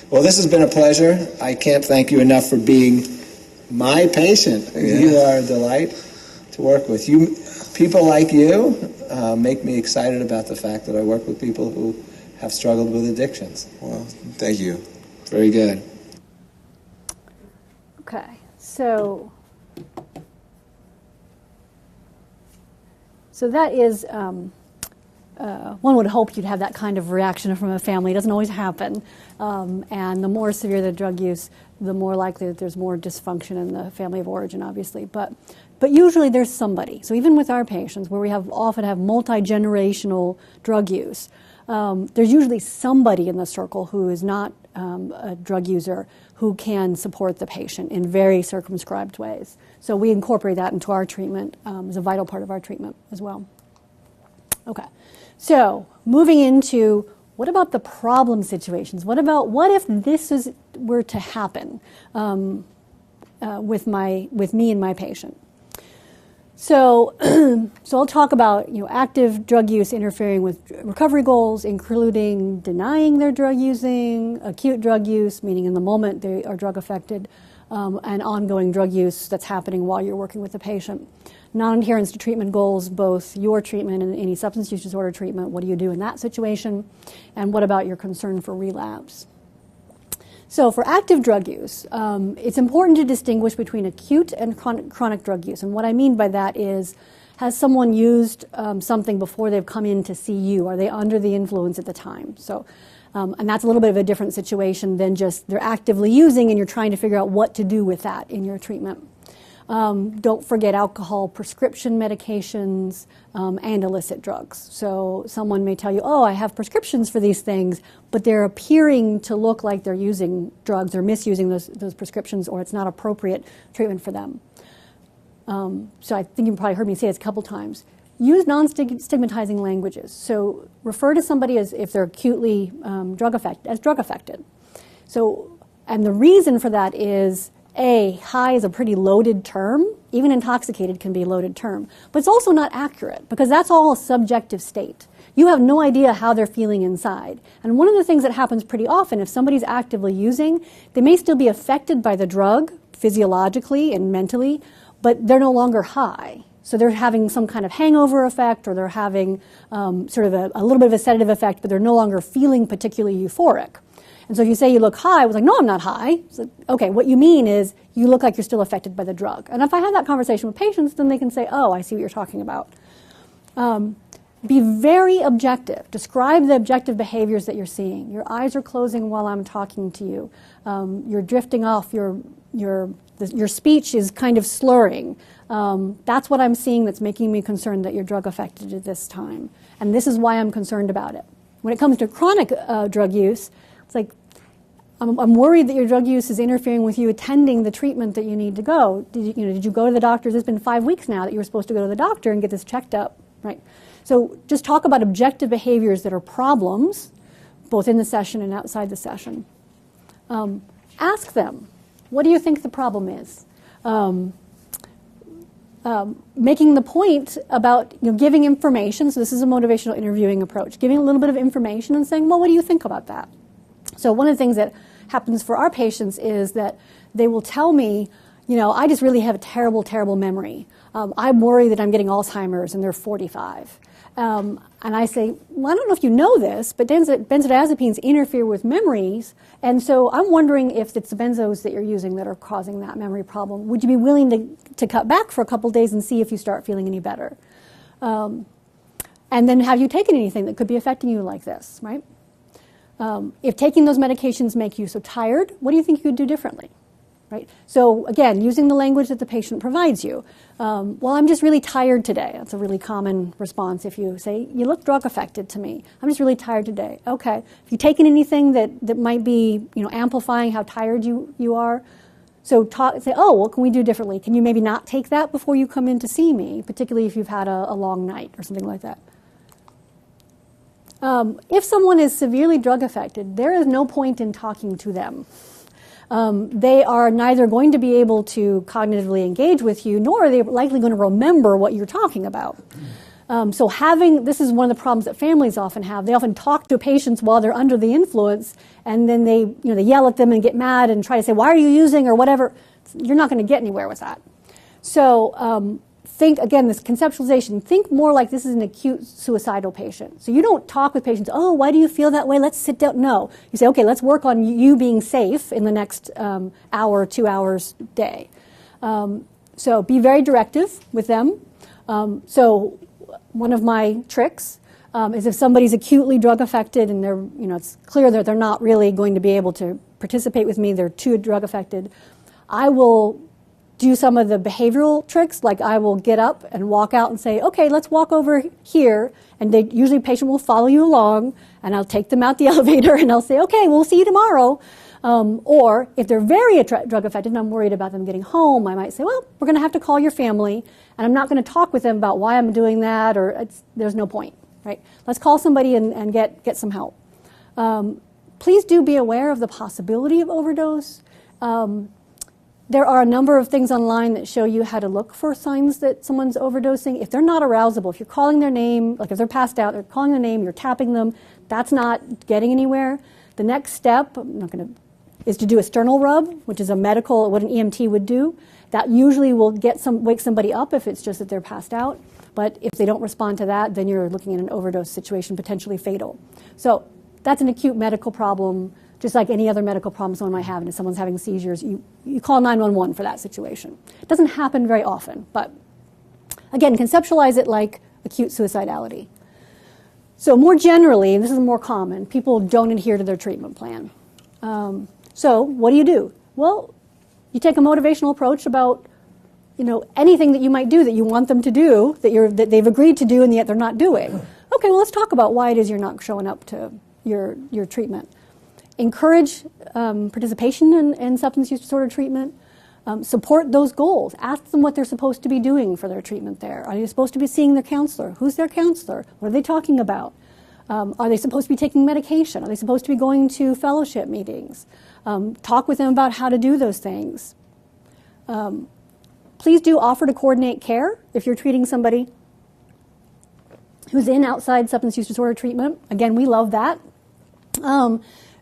Speaker 2: Well, this has been a pleasure. I can't thank you enough for being my patient.
Speaker 4: Yeah.
Speaker 2: You are a delight to work with. People like you make me excited about the fact that I work with people who have struggled with addictions.
Speaker 4: Well, thank you.
Speaker 2: Very good.
Speaker 3: Okay, so that is, one would hope you'd have that kind of reaction from a family. It doesn't always happen. And the more severe the drug use, the more likely that there's more dysfunction in the family of origin, obviously. But usually there's somebody. So even with our patients, where we often have multi-generational drug use, there's usually somebody in the circle who is not a drug user who can support the patient in very circumscribed ways. So we incorporate that into our treatment as a vital part of our treatment as well. Okay, so moving into what about the problem situations? What if this were to happen with me and my patient? So I'll talk about active drug use interfering with recovery goals, including denying their drug using, acute drug use, meaning in the moment they are drug affected, and ongoing drug use that's happening while you're working with the patient. Non-adherence to treatment goals, both your treatment and any substance use disorder treatment. What do you do in that situation? And what about your concern for relapse? So for active drug use, it's important to distinguish between acute and chronic drug use. And what I mean by that is, has someone used something before they've come in to see you? Are they under the influence at the time? So And that's a little bit of a different situation than just they're actively using and you're trying to figure out what to do with that in your treatment. Don't forget alcohol, prescription medications, and illicit drugs. So someone may tell you, oh, I have prescriptions for these things, but they're appearing to look like they're using drugs or misusing those prescriptions, or it's not appropriate treatment for them. So I think you've probably heard me say this a couple times. Use non-stigmatizing languages. So refer to somebody as if they're acutely drug affected. So, and the reason for that is, high is a pretty loaded term. Even intoxicated can be a loaded term. But it's also not accurate because that's all a subjective state. You have no idea how they're feeling inside. And one of the things that happens pretty often, if somebody's actively using, they may still be affected by the drug physiologically and mentally, but they're no longer high. So they're having some kind of hangover effect, or they're having sort of a little bit of a sedative effect, but they're no longer feeling particularly euphoric. And so if you say you look high, I was like, no, I'm not high. It's like, okay, what you mean is you look like you're still affected by the drug. And if I have that conversation with patients, then they can say, oh, I see what you're talking about. Be very objective. Describe the objective behaviors that you're seeing. Your eyes are closing while I'm talking to you. You're drifting off. Your speech is kind of slurring. That's what I'm seeing that's making me concerned that you're drug affected at this time. And this is why I'm concerned about it. When it comes to chronic drug use, it's like, I'm worried that your drug use is interfering with you attending the treatment that you need to go. Did you go to the doctor? It's been 5 weeks now that you were supposed to go to the doctor and get this checked up, right? So just talk about objective behaviors that are problems, both in the session and outside the session. Ask them, what do you think the problem is? Making the point about giving information. So this is a motivational interviewing approach. Giving a little bit of information and saying, well, what do you think about that? So one of the things that happens for our patients is that they will tell me, I just really have a terrible, terrible memory. I'm worried that I'm getting Alzheimer's and they're 45. And I say, well, I don't know if you know this, but benzodiazepines interfere with memories. And so I'm wondering if it's the benzos that you're using that are causing that memory problem. Would you be willing to cut back for a couple days and see if you start feeling any better? And then have you taken anything that could be affecting you like this, right? If taking those medications make you so tired, what do you think you could do differently? Right? So again, using the language that the patient provides you. Well, I'm just really tired today. That's a really common response if you say, you look drug affected to me. I'm just really tired today. Okay. Have you taken anything that might be amplifying how tired you are? So say, oh, what can we do differently? Can you maybe not take that before you come in to see me, particularly if you've had a long night or something like that? If someone is severely drug affected, there is no point in talking to them. They are neither going to be able to cognitively engage with you, nor are they likely going to remember what you're talking about. So this is one of the problems that families often have. They often talk to patients while they're under the influence, and then they yell at them and get mad and try to say, why are you using, or whatever. You're not going to get anywhere with that. So think, again, this conceptualization, think more like this is an acute suicidal patient. So you don't talk with patients, oh, why do you feel that way? Let's sit down. No. You say, okay, let's work on you being safe in the next hour, 2 hours day. So be very directive with them. So one of my tricks is if somebody's acutely drug affected and they're, it's clear that they're not really going to be able to participate with me, they're too drug affected, I will do some of the behavioral tricks, like I will get up and walk out and say, okay, let's walk over here, and usually a patient will follow you along, and I'll take them out the elevator, and I'll say, okay, we'll see you tomorrow. Or if they're very drug affected and I'm worried about them getting home, I might say, well, we're going to have to call your family, and I'm not going to talk with them about why I'm doing that, or there's no point, right? Let's call somebody and get some help. Please do be aware of the possibility of overdose. There are a number of things online that show you how to look for signs that someone's overdosing. If they're not arousable, if you're calling their name, like if they're passed out, they're calling their name, you're tapping them, that's not getting anywhere. The next step, is to do a sternal rub, which is what an EMT would do. That usually will wake somebody up if it's just that they're passed out. But if they don't respond to that, then you're looking at an overdose situation, potentially fatal. So that's an acute medical problem. Just like any other medical problem someone might have, and if someone's having seizures, you call 911 for that situation. It doesn't happen very often, but again, conceptualize it like acute suicidality. So more generally, and this is more common, people don't adhere to their treatment plan. So what do? Well, you take a motivational approach about anything that you might do that you want them to do, that they've agreed to do and yet they're not doing. Okay, well, let's talk about why it is you're not showing up to your treatment. Encourage participation in substance use disorder treatment. Support those goals. Ask them what they're supposed to be doing for their treatment there. Are they supposed to be seeing their counselor? Who's their counselor? What are they talking about? Are they supposed to be taking medication? Are they supposed to be going to fellowship meetings? Talk with them about how to do those things. Please do offer to coordinate care if you're treating somebody who's in outside substance use disorder treatment. Again, we love that.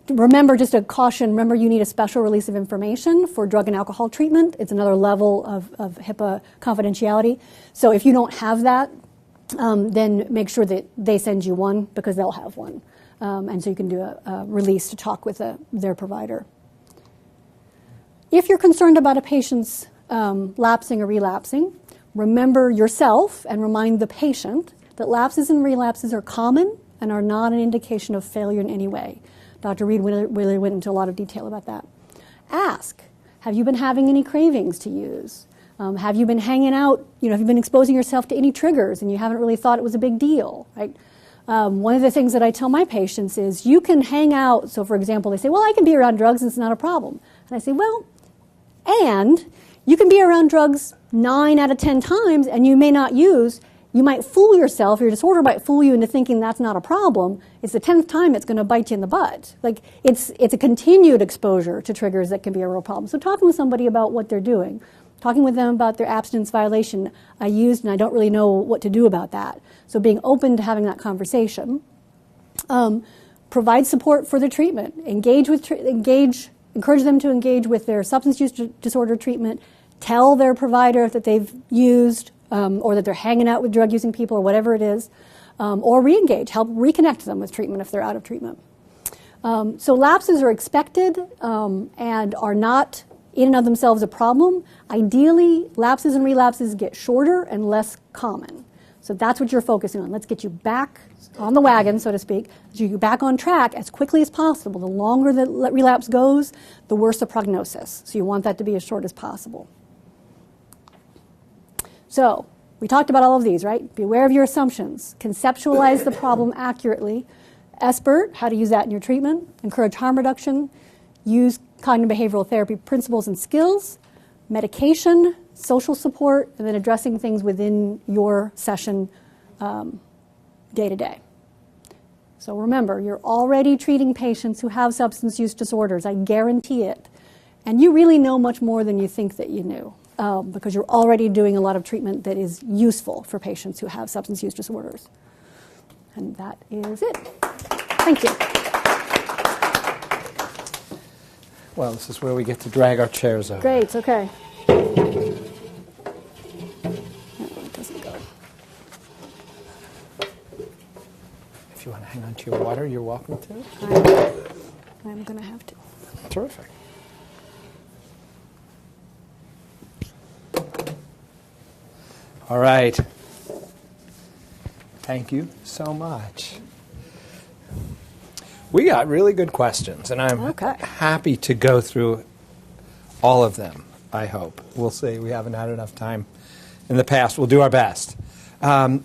Speaker 3: Remember, just a caution, remember you need a special release of information for drug and alcohol treatment. It's another level of HIPAA confidentiality. So if you don't have that, then make sure that they send you one because they'll have one. And so you can do a release to talk with their provider. If you're concerned about a patient's lapsing or relapsing, remember yourself and remind the patient that lapses and relapses are common and are not an indication of failure in any way. Dr. Reed really went into a lot of detail about that. Ask, have you been having any cravings to use? Have you been hanging out, have you been exposing yourself to any triggers and you haven't really thought it was a big deal, right? One of the things that I tell my patients is you can hang out. So for example, they say, well, I can be around drugs and it's not a problem. And I say, well, and you can be around drugs 9 out of 10 times and you may not use. You might fool yourself, your disorder might fool you into thinking that's not a problem. It's the 10th time it's going to bite you in the butt. Like it's a continued exposure to triggers that can be a real problem. So talking with somebody about what they're doing, talking with them about their abstinence violation, I used and I don't really know what to do about that. So being open to having that conversation. Provide support for the treatment. Encourage them to engage with their substance use disorder treatment. Tell their provider that they've used or that they're hanging out with drug-using people or whatever it is, or re-engage, help reconnect them with treatment if they're out of treatment. So lapses are expected and are not in and of themselves a problem. Ideally, lapses and relapses get shorter and less common. So that's what you're focusing on. Let's get you back on the wagon, so to speak, get you back on track as quickly as possible. The longer the relapse goes, the worse the prognosis. So you want that to be as short as possible. So we talked about all of these, right? Be aware of your assumptions. Conceptualize the problem accurately. SBIRT, how to use that in your treatment. Encourage harm reduction. Use cognitive behavioral therapy principles and skills. Medication, social support, and then addressing things within your session day to day. So remember, you're already treating patients who have substance use disorders. I guarantee it. And you really know much more than you think that you knew. Because you're already doing a lot of treatment that is useful for patients who have substance use disorders. And that is it. Thank you.
Speaker 2: Well, this is where we get to drag our chairs over.
Speaker 3: Great, okay. No, it doesn't go.
Speaker 2: If you want to hang on to your water, you're welcome to.
Speaker 3: I'm going to have to.
Speaker 2: Terrific. All right. Thank you so much. We got really good questions, and I'm happy to go through all of them, I hope. We'll see. We haven't had enough time in the past. We'll do our best. One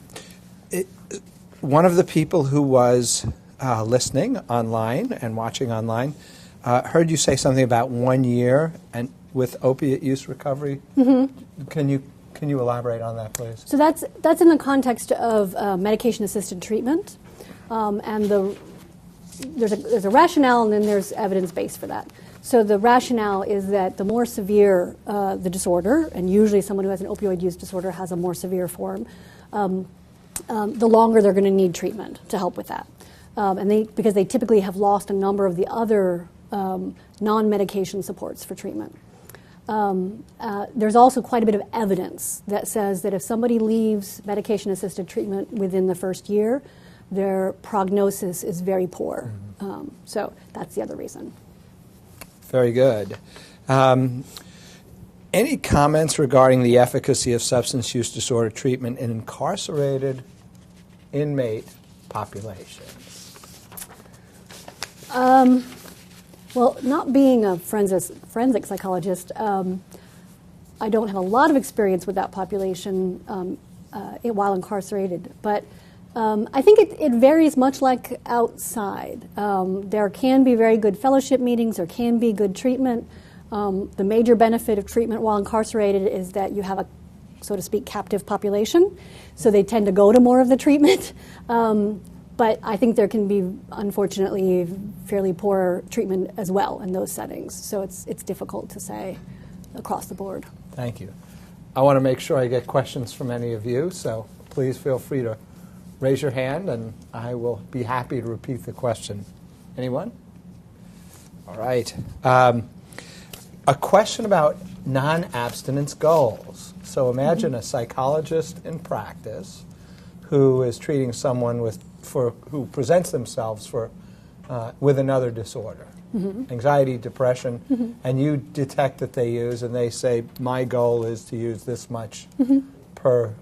Speaker 2: of the people who was listening online and watching online heard you say something about 1 year and with opiate use recovery. Mm-hmm. Can you elaborate on that, please?
Speaker 3: So that's in the context of medication-assisted treatment, and there's a rationale and then there's evidence base for that. So the rationale is that the more severe the disorder, and usually someone who has an opioid use disorder has a more severe form, the longer they're going to need treatment to help with that, because they typically have lost a number of the other non-medication supports for treatment. There's also quite a bit of evidence that says that if somebody leaves medication-assisted treatment within the first year, their prognosis is very poor. So that's the other reason.
Speaker 2: Very good. Any comments regarding the efficacy of substance use disorder treatment in incarcerated inmate populations?
Speaker 3: Well, not being a forensic psychologist, I don't have a lot of experience with that population while incarcerated. But I think it varies much like outside. There can be very good fellowship meetings. There can be good treatment. The major benefit of treatment while incarcerated is that you have a, so to speak, captive population. So they tend to go to more of the treatment. But I think there can be, unfortunately, fairly poor treatment as well in those settings. So it's difficult to say across the board.
Speaker 2: Thank you. I want to make sure I get questions from any of you, so please feel free to raise your hand, and I will be happy to repeat the question. Anyone? All right. A question about non-abstinence goals. So imagine a psychologist in practice who is treating someone who presents themselves with another disorder, anxiety, depression, and you detect that they use, and they say, my goal is to use this much per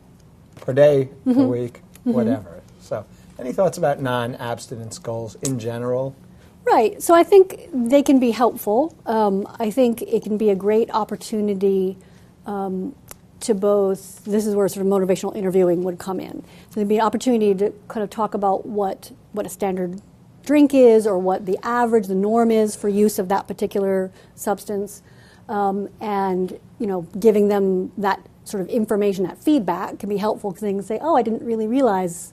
Speaker 2: day, per week, whatever. So any thoughts about non-abstinence goals in general?
Speaker 3: Right. So I think they can be helpful. I think it can be a great opportunity to both, this is where sort of motivational interviewing would come in. So there'd be an opportunity to kind of talk about what a standard drink is, or what the average, the norm is for use of that particular substance. And, giving them that sort of information, that feedback can be helpful, because they can say, oh, I didn't really realize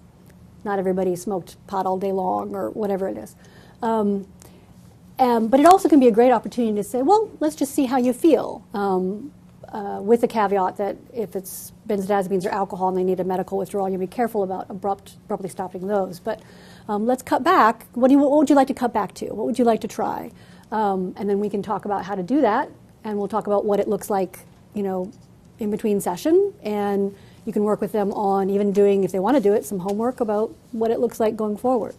Speaker 3: not everybody smoked pot all day long, or whatever it is. But it also can be a great opportunity to say, well, let's just see how you feel, with the caveat that if it's benzodiazepines or alcohol and they need a medical withdrawal, you be careful about abruptly stopping those. But let's cut back. What would you like to cut back to? What would you like to try? And then we can talk about how to do that, and we'll talk about what it looks like, in between session, and you can work with them on even doing, if they want to do it, some homework about what it looks like going forward.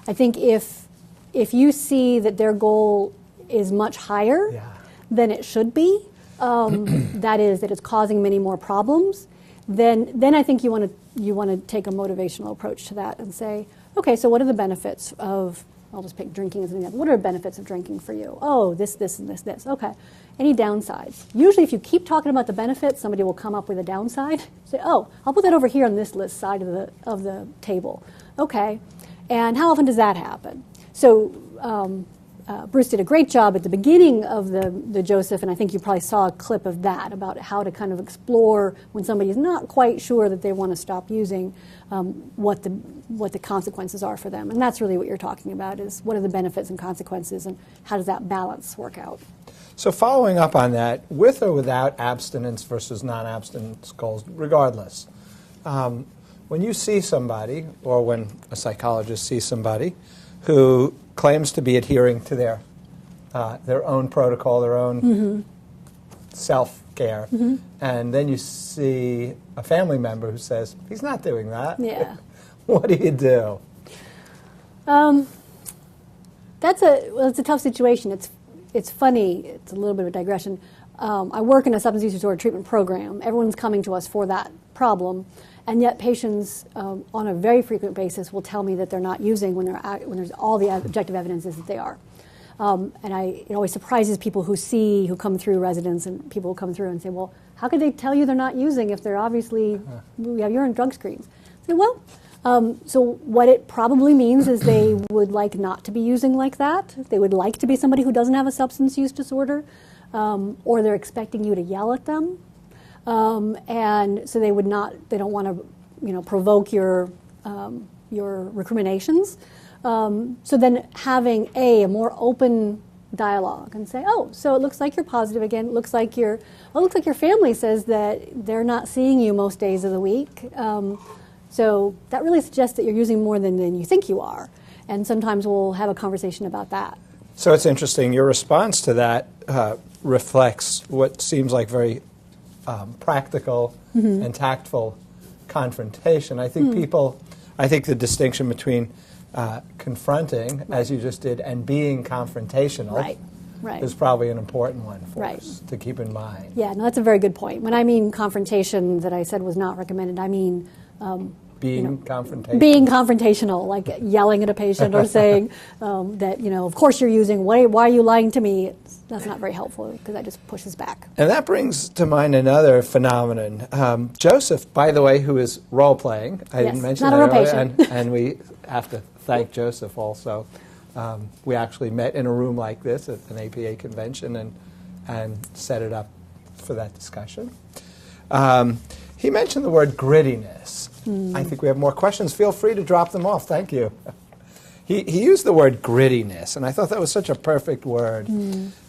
Speaker 3: I think if you see that their goal is much higher than it should be, that is, that it's causing many more problems, then I think you want to take a motivational approach to that and say, okay, so what are the benefits of, I'll just pick drinking as an example. What are the benefits of drinking for you? Oh, this, and this. Okay. Any downsides? Usually if you keep talking about the benefits, somebody will come up with a downside. Say, oh, I'll put that over here on this list side of the table. Okay. And how often does that happen? So Bruce did a great job at the beginning of the Joseph, and I think you probably saw a clip of that, about how to kind of explore when somebody is not quite sure that they want to stop using, what the consequences are for them. And that's really what you're talking about, is what are the benefits and consequences, and how does that balance work out?
Speaker 2: So following up on that, with or without abstinence versus non-abstinence goals, regardless, when you see somebody, or when a psychologist sees somebody who claims to be adhering to their own protocol, their own self-care, and then you see a family member who says, he's not doing that.
Speaker 3: Yeah.
Speaker 2: What do you do?
Speaker 3: It's a tough situation. It's funny. It's a little bit of a digression. I work in a substance use disorder treatment program. Everyone's coming to us for that problem, and yet patients on a very frequent basis will tell me that they're not using when there's all the objective evidence is that they are. And it always surprises people who come through residents, and people who come through and say, well, how could they tell you they're not using if they're obviously, we have urine drug screens? I say, well, so what it probably means is they would like not to be using like that. They would like to be somebody who doesn't have a substance use disorder, or they're expecting you to yell at them. And so they don't want to, provoke your recriminations. So then having a more open dialogue and say, oh, so it looks like you're positive again. It looks like your family says that they're not seeing you most days of the week. So that really suggests that you're using more than you think you are. And sometimes we'll have a conversation about that.
Speaker 2: So it's interesting. Your response to that reflects what seems like very practical and tactful confrontation. I think the distinction between confronting, as you just did, and being confrontational is probably an important one for us to keep in mind.
Speaker 3: Yeah, no, that's a very good point. When I mean confrontation that I said was not recommended, I mean
Speaker 2: Being confrontational.
Speaker 3: Being confrontational, like yelling at a patient or saying that, of course you're using, why are you lying to me? That's not very helpful because that just pushes back.
Speaker 2: And that brings to mind another phenomenon. Joseph, by the way, who is role-playing, I didn't mention
Speaker 3: not
Speaker 2: that
Speaker 3: a real
Speaker 2: earlier,
Speaker 3: patient.
Speaker 2: and we have to thank Joseph also. We actually met in a room like this at an APA convention and set it up for that discussion. He mentioned the word grittiness. I think we have more questions. Feel free to drop them off. Thank you. He used the word grittiness, and I thought that was such a perfect word.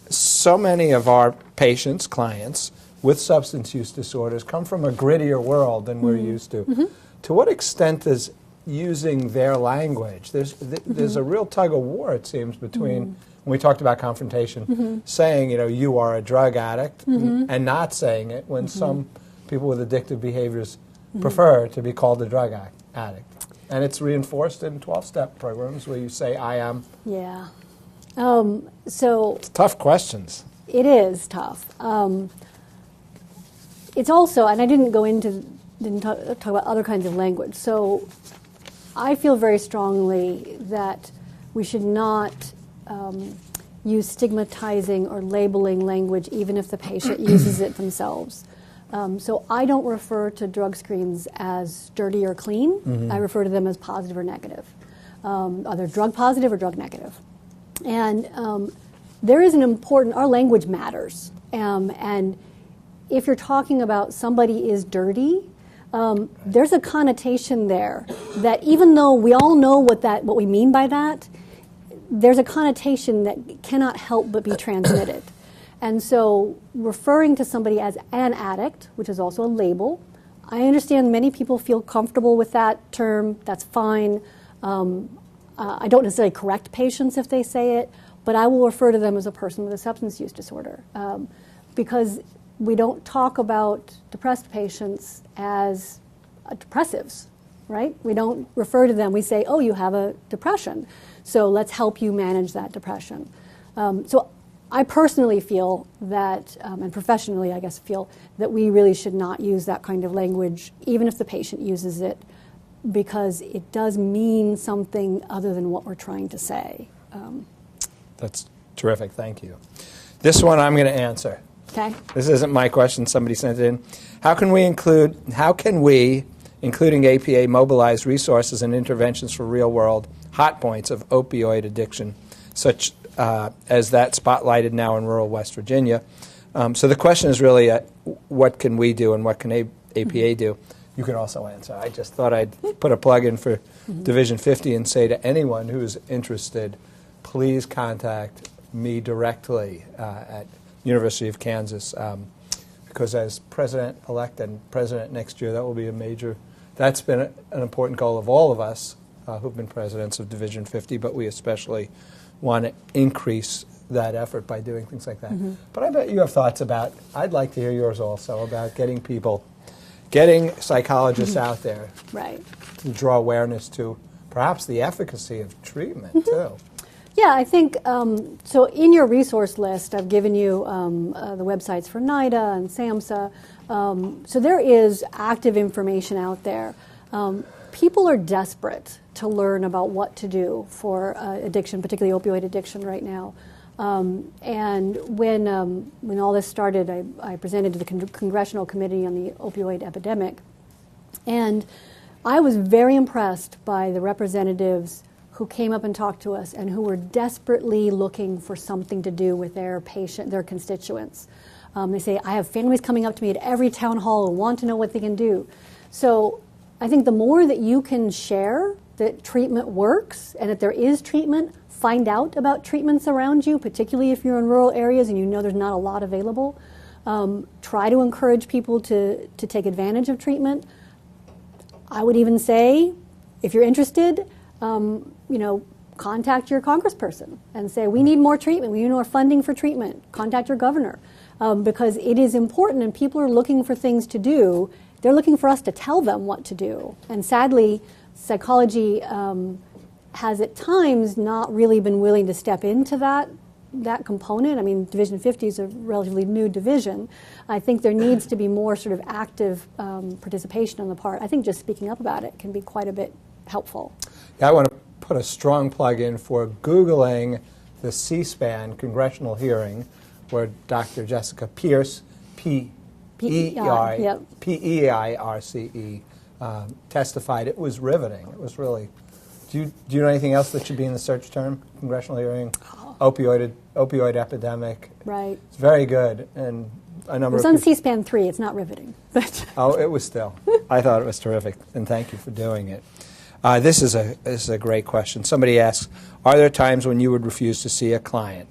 Speaker 2: So many of our patients, clients with substance use disorders come from a grittier world than we're used to. To what extent does using their language, there's a real tug of war, it seems, between, when we talked about confrontation, saying, you are a drug addict, and not saying it when some people with addictive behaviors prefer to be called a drug addict. And it's reinforced in 12-step programs where you say, I am.
Speaker 3: Yeah. So
Speaker 2: it's tough questions.
Speaker 3: It is tough. It's also, and I didn't talk about other kinds of language. So I feel very strongly that we should not use stigmatizing or labeling language even if the patient uses it themselves. So I don't refer to drug screens as dirty or clean. I refer to them as positive or negative, either drug positive or drug negative. And there is our language matters. And if you're talking about somebody is dirty, there's a connotation there that even though we all know what we mean by that, there's a connotation that cannot help but be transmitted. And so referring to somebody as an addict, which is also a label, I understand many people feel comfortable with that term. That's fine. I don't necessarily correct patients if they say it, but I will refer to them as a person with a substance use disorder because we don't talk about depressed patients as depressives, right? We don't refer to them. We say, oh, you have a depression, so let's help you manage that depression. So I personally feel that, and professionally, I guess, feel that we really should not use that kind of language, even if the patient uses it, because it does mean something other than what we're trying to say.
Speaker 2: That's terrific. Thank you. This one I'm going to answer.
Speaker 3: Okay.
Speaker 2: This isn't my question. Somebody sent it in. How can we, including APA, mobilize resources and interventions for real-world hot points of opioid addiction, such as that spotlighted now in rural West Virginia? So the question is really, what can we do and what can APA do? You can also answer. I just thought I'd put a plug in for Division 50 and say to anyone who's interested, please contact me directly at University of Kansas, because as president-elect and president next year, that will be that's been an important goal of all of us who've been presidents of Division 50, but we especially want to increase that effort by doing things like that. But I bet you have thoughts about, I'd like to hear yours also, about getting psychologists out there
Speaker 3: Right.
Speaker 2: to draw awareness to perhaps the efficacy of treatment, too.
Speaker 3: Yeah, I think, so in your resource list, I've given you the websites for NIDA and SAMHSA. So there is active information out there. People are desperate to learn about what to do for addiction, particularly opioid addiction right now. And when all this started, I presented to the Congressional Committee on the Opioid Epidemic. And I was very impressed by the representatives who came up and talked to us and who were desperately looking for something to do with their constituents. They say, I have families coming up to me at every town hall who want to know what they can do. So I think the more that you can share that treatment works and that there is treatment, find out about treatments around you, particularly if you're in rural areas and you know there's not a lot available. Try to encourage people to take advantage of treatment. I would even say, if you're interested, contact your congressperson and say, we need more treatment, we need more funding for treatment. Contact your governor, because it is important and people are looking for things to do. They're looking for us to tell them what to do. And sadly, psychology has at times not really been willing to step into that that component. I mean, Division 50 is a relatively new division. I think there needs to be more sort of active participation on the part. I think just speaking up about it can be quite a bit helpful.
Speaker 2: Yeah, I want to put a strong plug in for Googling the C-SPAN congressional hearing where Dr. Jessica Pierce, P-E-I-R-C-E, testified. It was riveting. It was really... Do you know anything else that should be in the search term? Congressional hearing, opioid epidemic.
Speaker 3: Right.
Speaker 2: It's very good, and a number
Speaker 3: It was
Speaker 2: of
Speaker 3: on
Speaker 2: people-
Speaker 3: C-SPAN 3. It's not riveting. But
Speaker 2: Oh, it was still. I thought it was terrific, and thank you for doing it. This is a great question. Somebody asks, are there times when you would refuse to see a client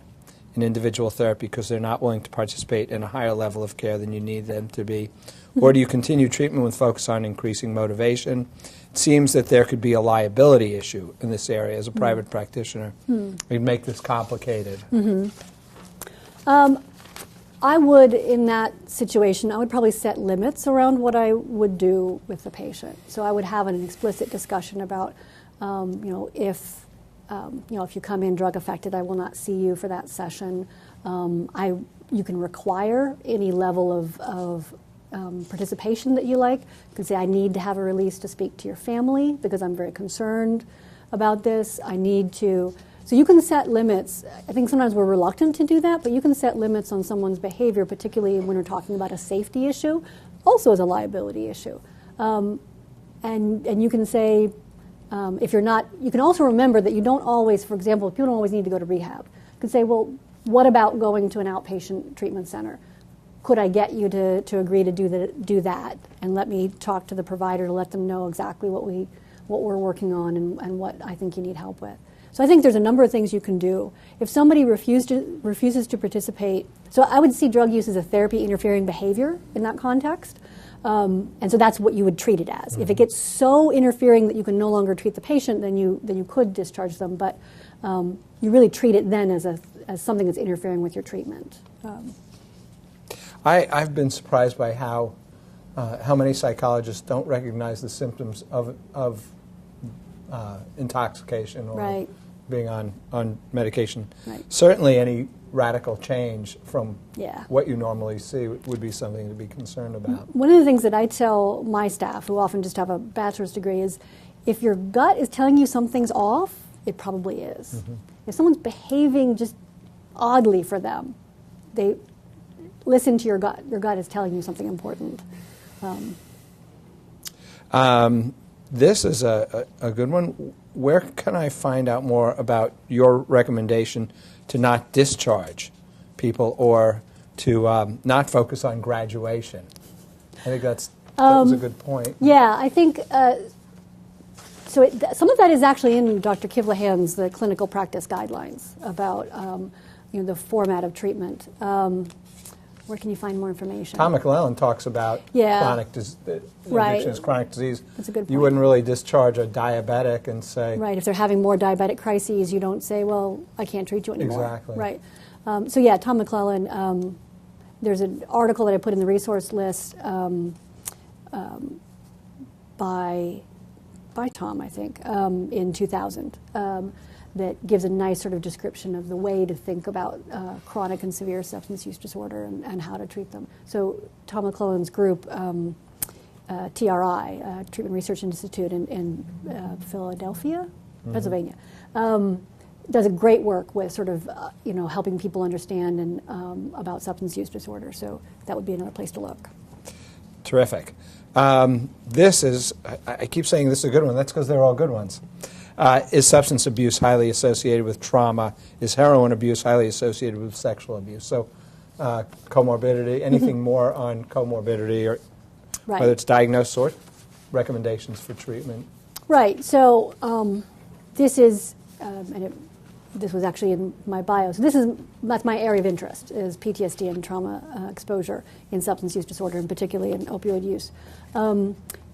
Speaker 2: in individual therapy because they're not willing to participate in a higher level of care than you need them to be? Or do you continue treatment with focus on increasing motivation? It seems that there could be a liability issue in this area as a private practitioner. We'd make this complicated.
Speaker 3: I would, in that situation, I would probably set limits around what I would do with the patient. So I would have an explicit discussion about, if you come in drug affected, I will not see you for that session. You can require any level of participation that you like. You can say, I need to have a release to speak to your family because I'm very concerned about this. I need to. So you can set limits. I think sometimes we're reluctant to do that, but you can set limits on someone's behavior, particularly when we're talking about a safety issue, also as a liability issue. And you can say, if you're not, you can also remember that you don't always, for example, people don't always need to go to rehab. You can say, well, what about going to an outpatient treatment center? Could I get you to agree to do that? And let me talk to the provider to let them know exactly what we're working on and what I think you need help with. So I think there's a number of things you can do. If somebody refuses to participate, so I would see drug use as a therapy interfering behavior in that context. And so that's what you would treat it as. If it gets so interfering that you can no longer treat the patient, then you could discharge them. But you really treat it then as something that's interfering with your treatment.
Speaker 2: I've been surprised by how many psychologists don't recognize the symptoms of intoxication or
Speaker 3: Right.
Speaker 2: being on medication.
Speaker 3: Right.
Speaker 2: Certainly any radical change from
Speaker 3: Yeah.
Speaker 2: what you normally see would be something to be concerned about.
Speaker 3: One of the things that I tell my staff, who often just have a bachelor's degree, is if your gut is telling you something's off, it probably is. If someone's behaving just oddly for them, they listen to your gut. Your gut is telling you something important.
Speaker 2: This is a good one. Where can I find out more about your recommendation to not discharge people or to not focus on graduation? I think that was a good point.
Speaker 3: Yeah, I think some of that is actually in Dr. Kivlahan's the clinical practice guidelines about the format of treatment. Where can you find more information?
Speaker 2: Tom McClellan talks about chronic addiction as chronic disease.
Speaker 3: That's a good point.
Speaker 2: You wouldn't really discharge a diabetic and say...
Speaker 3: Right, if they're having more diabetic crises, you don't say, well, I can't treat you anymore.
Speaker 2: Exactly.
Speaker 3: Right. Tom McClellan, there's an article that I put in the resource list by Tom, I think, in 2000. That gives a nice sort of description of the way to think about chronic and severe substance use disorder and how to treat them. So Tom McClellan's group, TRI, Treatment Research Institute in Philadelphia, Pennsylvania, does a great work with sort of helping people understand and about substance use disorder. So that would be another place to look.
Speaker 2: Terrific. This is, I keep saying this is a good one. That's because they're all good ones. Is substance abuse highly associated with trauma? Is heroin abuse highly associated with sexual abuse? So comorbidity, anything more on comorbidity, or
Speaker 3: Right.
Speaker 2: whether it's diagnosed or recommendations for treatment?
Speaker 3: Right. So this is, this was actually in my bio. So that's my area of interest is PTSD and trauma exposure in substance use disorder, and particularly in opioid use.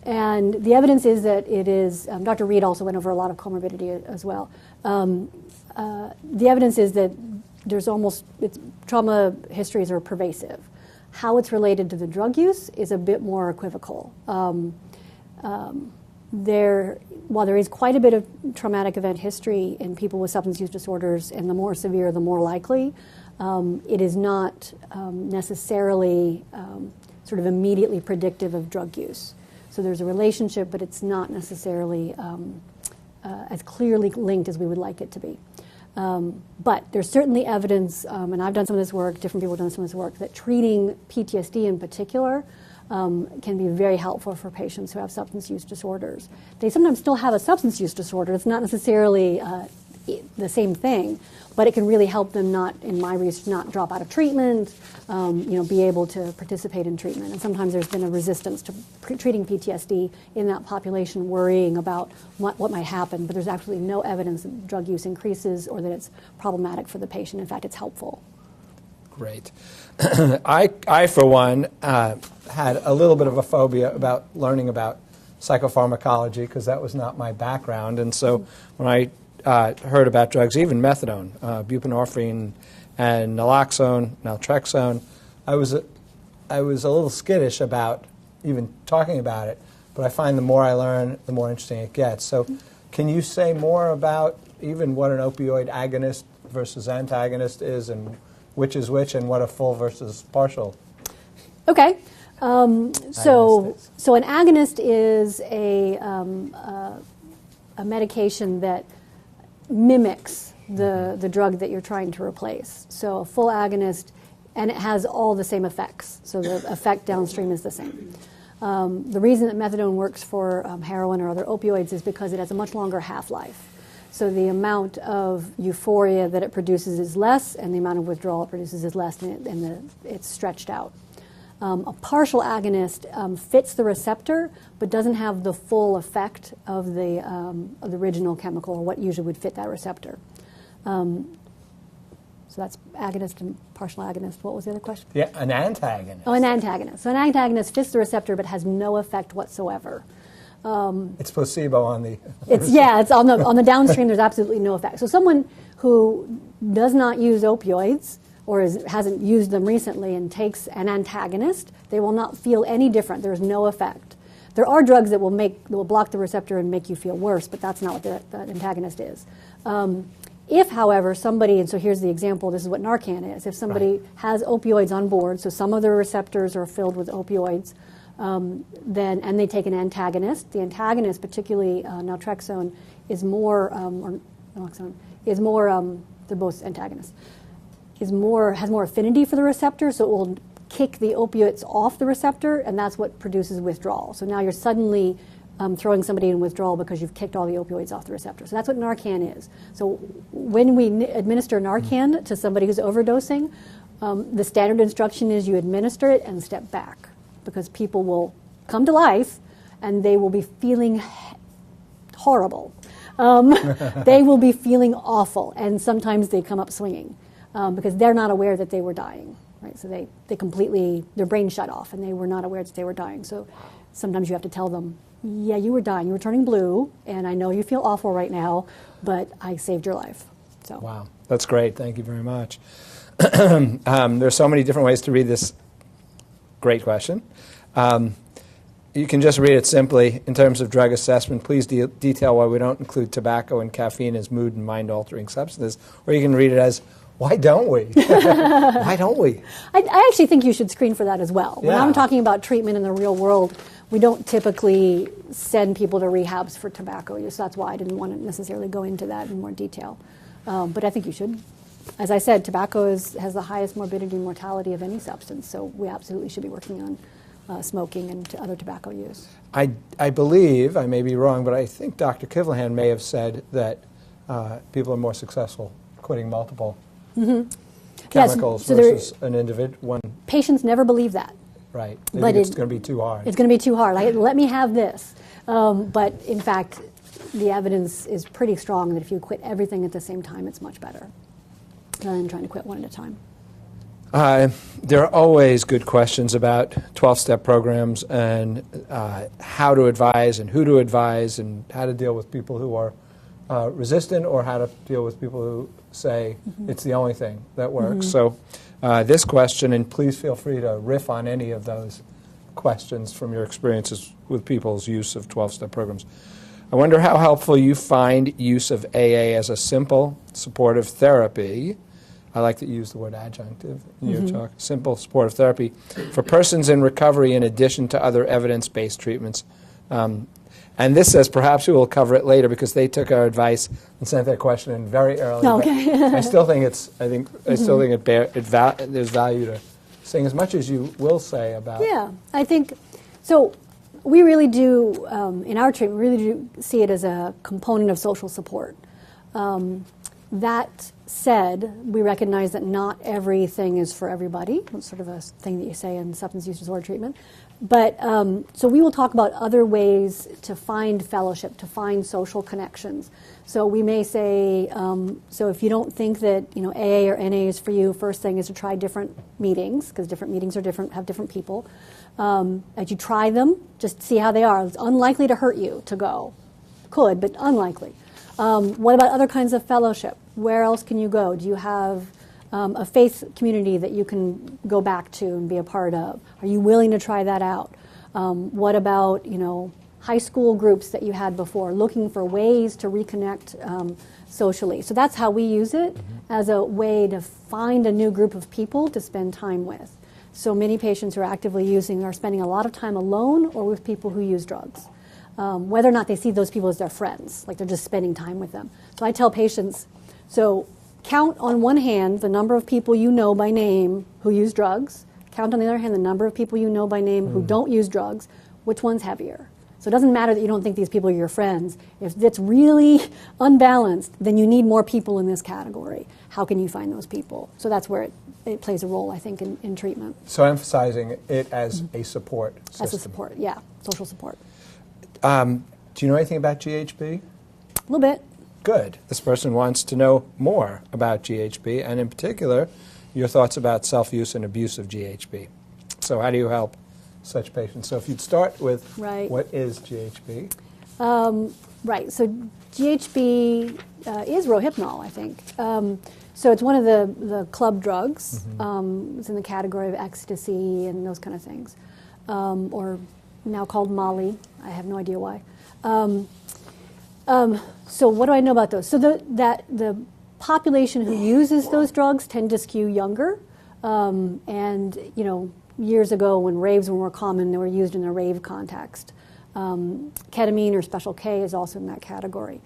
Speaker 3: And the evidence is that it is, Dr. Reed also went over a lot of comorbidity as well. The evidence is that trauma histories are pervasive. How it's related to the drug use is a bit more equivocal. while there is quite a bit of traumatic event history in people with substance use disorders, and the more severe, the more likely, it is not necessarily sort of immediately predictive of drug use. So there's a relationship, but it's not necessarily as clearly linked as we would like it to be. But there's certainly evidence, and I've done some of this work, different people have done some of this work, that treating PTSD in particular can be very helpful for patients who have substance use disorders. They sometimes still have a substance use disorder. It's not necessarily the same thing, but it can really help them not, in my research, not drop out of treatment, be able to participate in treatment. And sometimes there's been a resistance to treating PTSD in that population, worrying about what might happen, but there's absolutely no evidence that drug use increases or that it's problematic for the patient. In fact, it's helpful.
Speaker 2: Great. I, for one, had a little bit of a phobia about learning about psychopharmacology because that was not my background. And so when I heard about drugs, even methadone, buprenorphine, and naloxone, naltrexone, I was a little skittish about even talking about it. But I find the more I learn, the more interesting it gets. So can you say more about even what an opioid agonist versus antagonist is, and which is which, and what a full versus partial?
Speaker 3: Okay. So an agonist is a medication that mimics the drug that you're trying to replace. So a full agonist, and it has all the same effects. So the effect downstream is the same. The reason that methadone works for heroin or other opioids is because it has a much longer half-life. So the amount of euphoria that it produces is less, and the amount of withdrawal it produces is less, and it's stretched out. A partial agonist fits the receptor, but doesn't have the full effect of the original chemical, or what usually would fit that receptor. So that's agonist and partial agonist. What was the other question?
Speaker 2: Yeah, an antagonist.
Speaker 3: Oh, an antagonist. So an antagonist fits the receptor, but has no effect whatsoever.
Speaker 2: It's placebo on the...
Speaker 3: It's on the downstream. There's absolutely no effect. So someone who does not use opioids or hasn't used them recently and takes an antagonist, they will not feel any different. There's no effect. There are drugs that will block the receptor and make you feel worse, but that's not what the antagonist is. If, however, somebody, and so here's the example, this is what Narcan is. If somebody has opioids on board, so some of their receptors are filled with opioids, and they take an antagonist. The antagonist, particularly naltrexone, is more, or naloxone, is more, they're both antagonists, has more affinity for the receptor, so it will kick the opiates off the receptor, and that's what produces withdrawal. So now you're suddenly throwing somebody in withdrawal because you've kicked all the opioids off the receptor. So that's what Narcan is. So when we administer Narcan to somebody who's overdosing, the standard instruction is you administer it and step back, because people will come to life and they will be feeling horrible. They will be feeling awful, and sometimes they come up swinging because they're not aware that they were dying. Right? So they completely, their brain shut off and they were not aware that they were dying. So sometimes you have to tell them, yeah, you were dying, you were turning blue, and I know you feel awful right now, but I saved your life. So.
Speaker 2: Wow, that's great. Thank you very much. There's so many different ways to read this great question. You can just read it simply. In terms of drug assessment, please detail why we don't include tobacco and caffeine as mood and mind-altering substances. Or you can read it as, why don't we? Why don't we?
Speaker 3: I actually think you should screen for that as well. When I'm talking about treatment in the real world, we don't typically send people to rehabs for tobacco use. That's why I didn't want to necessarily go into that in more detail. But I think you should. As I said, tobacco has the highest morbidity and mortality of any substance, so we absolutely should be working on smoking and other tobacco use.
Speaker 2: I believe, I may be wrong, but I think Dr. Kivlahan may have said that people are more successful quitting multiple chemicals versus an individual one.
Speaker 3: Patients never believe that.
Speaker 2: Right. They think it's going to be too hard.
Speaker 3: It's going to be too hard. Like, let me have this. But in fact, the evidence is pretty strong that if you quit everything at the same time, it's much better than trying to quit one at a time.
Speaker 2: There are always good questions about 12-step programs and how to advise and who to advise and how to deal with people who are resistant, or how to deal with people who say it's the only thing that works. So this question, and please feel free to riff on any of those, questions from your experiences with people's use of 12-step programs. I wonder how helpful you find use of AA as a simple supportive therapy. I like that you use the word adjunctive in your talk. Simple supportive therapy for persons in recovery in addition to other evidence-based treatments. And this says perhaps we will cover it later because they took our advice and sent that question in very early.
Speaker 3: Okay.
Speaker 2: I still think there's value to saying as much as you will say about.
Speaker 3: Yeah, I think so. We really do in our treatment. We really do see it as a component of social support. That said, we recognize that not everything is for everybody. It's sort of a thing that you say in substance use disorder treatment. But so we will talk about other ways to find fellowship, to find social connections. So we may say, so if you don't think that AA or NA is for you, first thing is to try different meetings, because different meetings are different, have different people. As you try them, just see how they are. It's unlikely to hurt you to go. Could, but unlikely. What about other kinds of fellowship? Where else can you go? Do you have a faith community that you can go back to and be a part of? Are you willing to try that out? What about, high school groups that you had before, looking for ways to reconnect socially? So that's how we use it, as a way to find a new group of people to spend time with. So many patients who are actively using are spending a lot of time alone or with people who use drugs. Whether or not they see those people as their friends, like they're just spending time with them. So I tell patients, so count on one hand the number of people you know by name who use drugs. Count on the other hand the number of people you know by name who don't use drugs. Which one's heavier? So it doesn't matter that you don't think these people are your friends. If it's really unbalanced, then you need more people in this category. How can you find those people? So that's where it plays a role, I think, in treatment.
Speaker 2: So emphasizing it as a support system.
Speaker 3: As a support, yeah, social support.
Speaker 2: Do you know anything about GHB?
Speaker 3: A little bit.
Speaker 2: Good. This person wants to know more about GHB, and in particular, your thoughts about self-use and abuse of GHB. So how do you help such patients? So if you'd start with what is GHB?
Speaker 3: Right. So GHB is Rohypnol, I think. So it's one of the club drugs. It's in the category of ecstasy and those kind of things, or now called Molly. I have no idea why. So what do I know about those? So the population who uses those drugs tend to skew younger, and years ago when raves were more common, they were used in a rave context. Ketamine or Special K is also in that category.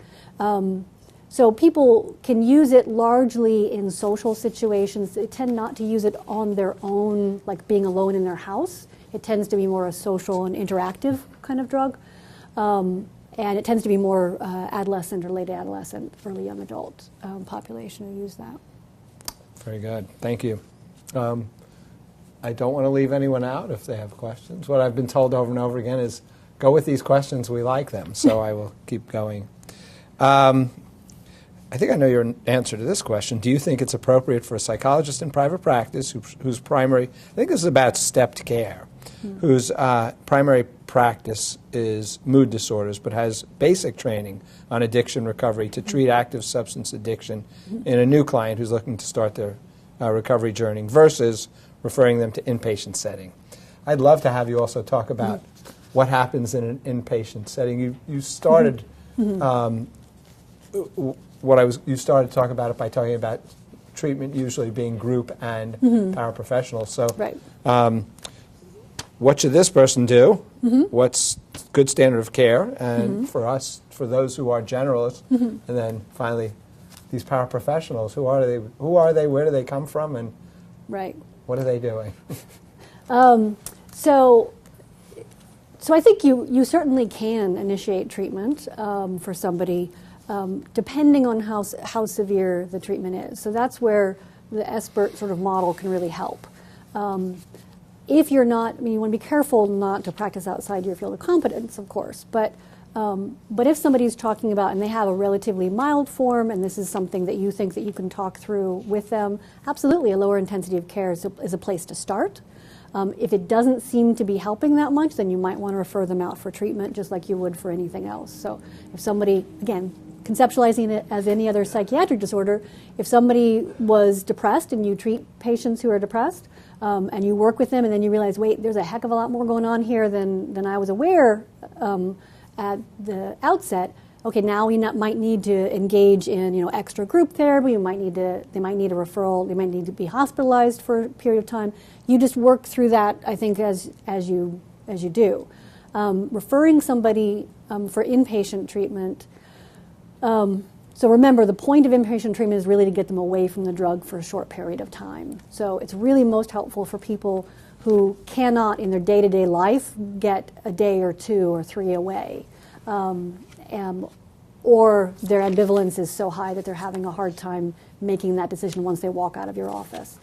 Speaker 3: So people can use it largely in social situations. They tend not to use it on their own, like being alone in their house. It tends to be more a social and interactive kind of drug. And it tends to be more adolescent or late adolescent, early young adult population who use that.
Speaker 2: Very good. Thank you. I don't want to leave anyone out if they have questions. What I've been told over and over again is, go with these questions, we like them. So I will keep going. I think I know your answer to this question. Do you think it's appropriate for a psychologist in private practice whose primary, I think this is about stepped care, whose primary practice is mood disorders but has basic training on addiction recovery to treat active substance addiction in a new client who's looking to start their recovery journey versus referring them to inpatient setting? I'd love to have you also talk about what happens in an inpatient setting. You started you started to talk about it by talking about treatment usually being group and paraprofessional. So what should this person do? What's good standard of care? And for us, for those who are generalists, and then finally, these paraprofessionals, who are they, where do they come from, and what are they doing?
Speaker 3: So I think you certainly can initiate treatment for somebody, depending on how severe the treatment is. So that's where the SBIRT sort of model can really help. If you're not, you want to be careful not to practice outside your field of competence, of course, but if somebody's talking about, and they have a relatively mild form, and this is something that you think that you can talk through with them, absolutely a lower intensity of care is a place to start. If it doesn't seem to be helping that much, then you might want to refer them out for treatment just like you would for anything else. So if somebody, again, conceptualizing it as any other psychiatric disorder, if somebody was depressed and you treat patients who are depressed, and you work with them, and then you realize, wait, there's a heck of a lot more going on here than I was aware at the outset. Okay, now we might need to engage in extra group therapy. They might need a referral. They might need to be hospitalized for a period of time. You just work through that, I think, as you do. Referring somebody for inpatient treatment. So remember, the point of inpatient treatment is really to get them away from the drug for a short period of time. So it's really most helpful for people who cannot, in their day-to-day life, get a day or 2 or 3 away. Or their ambivalence is so high that they're having a hard time making that decision once they walk out of your office.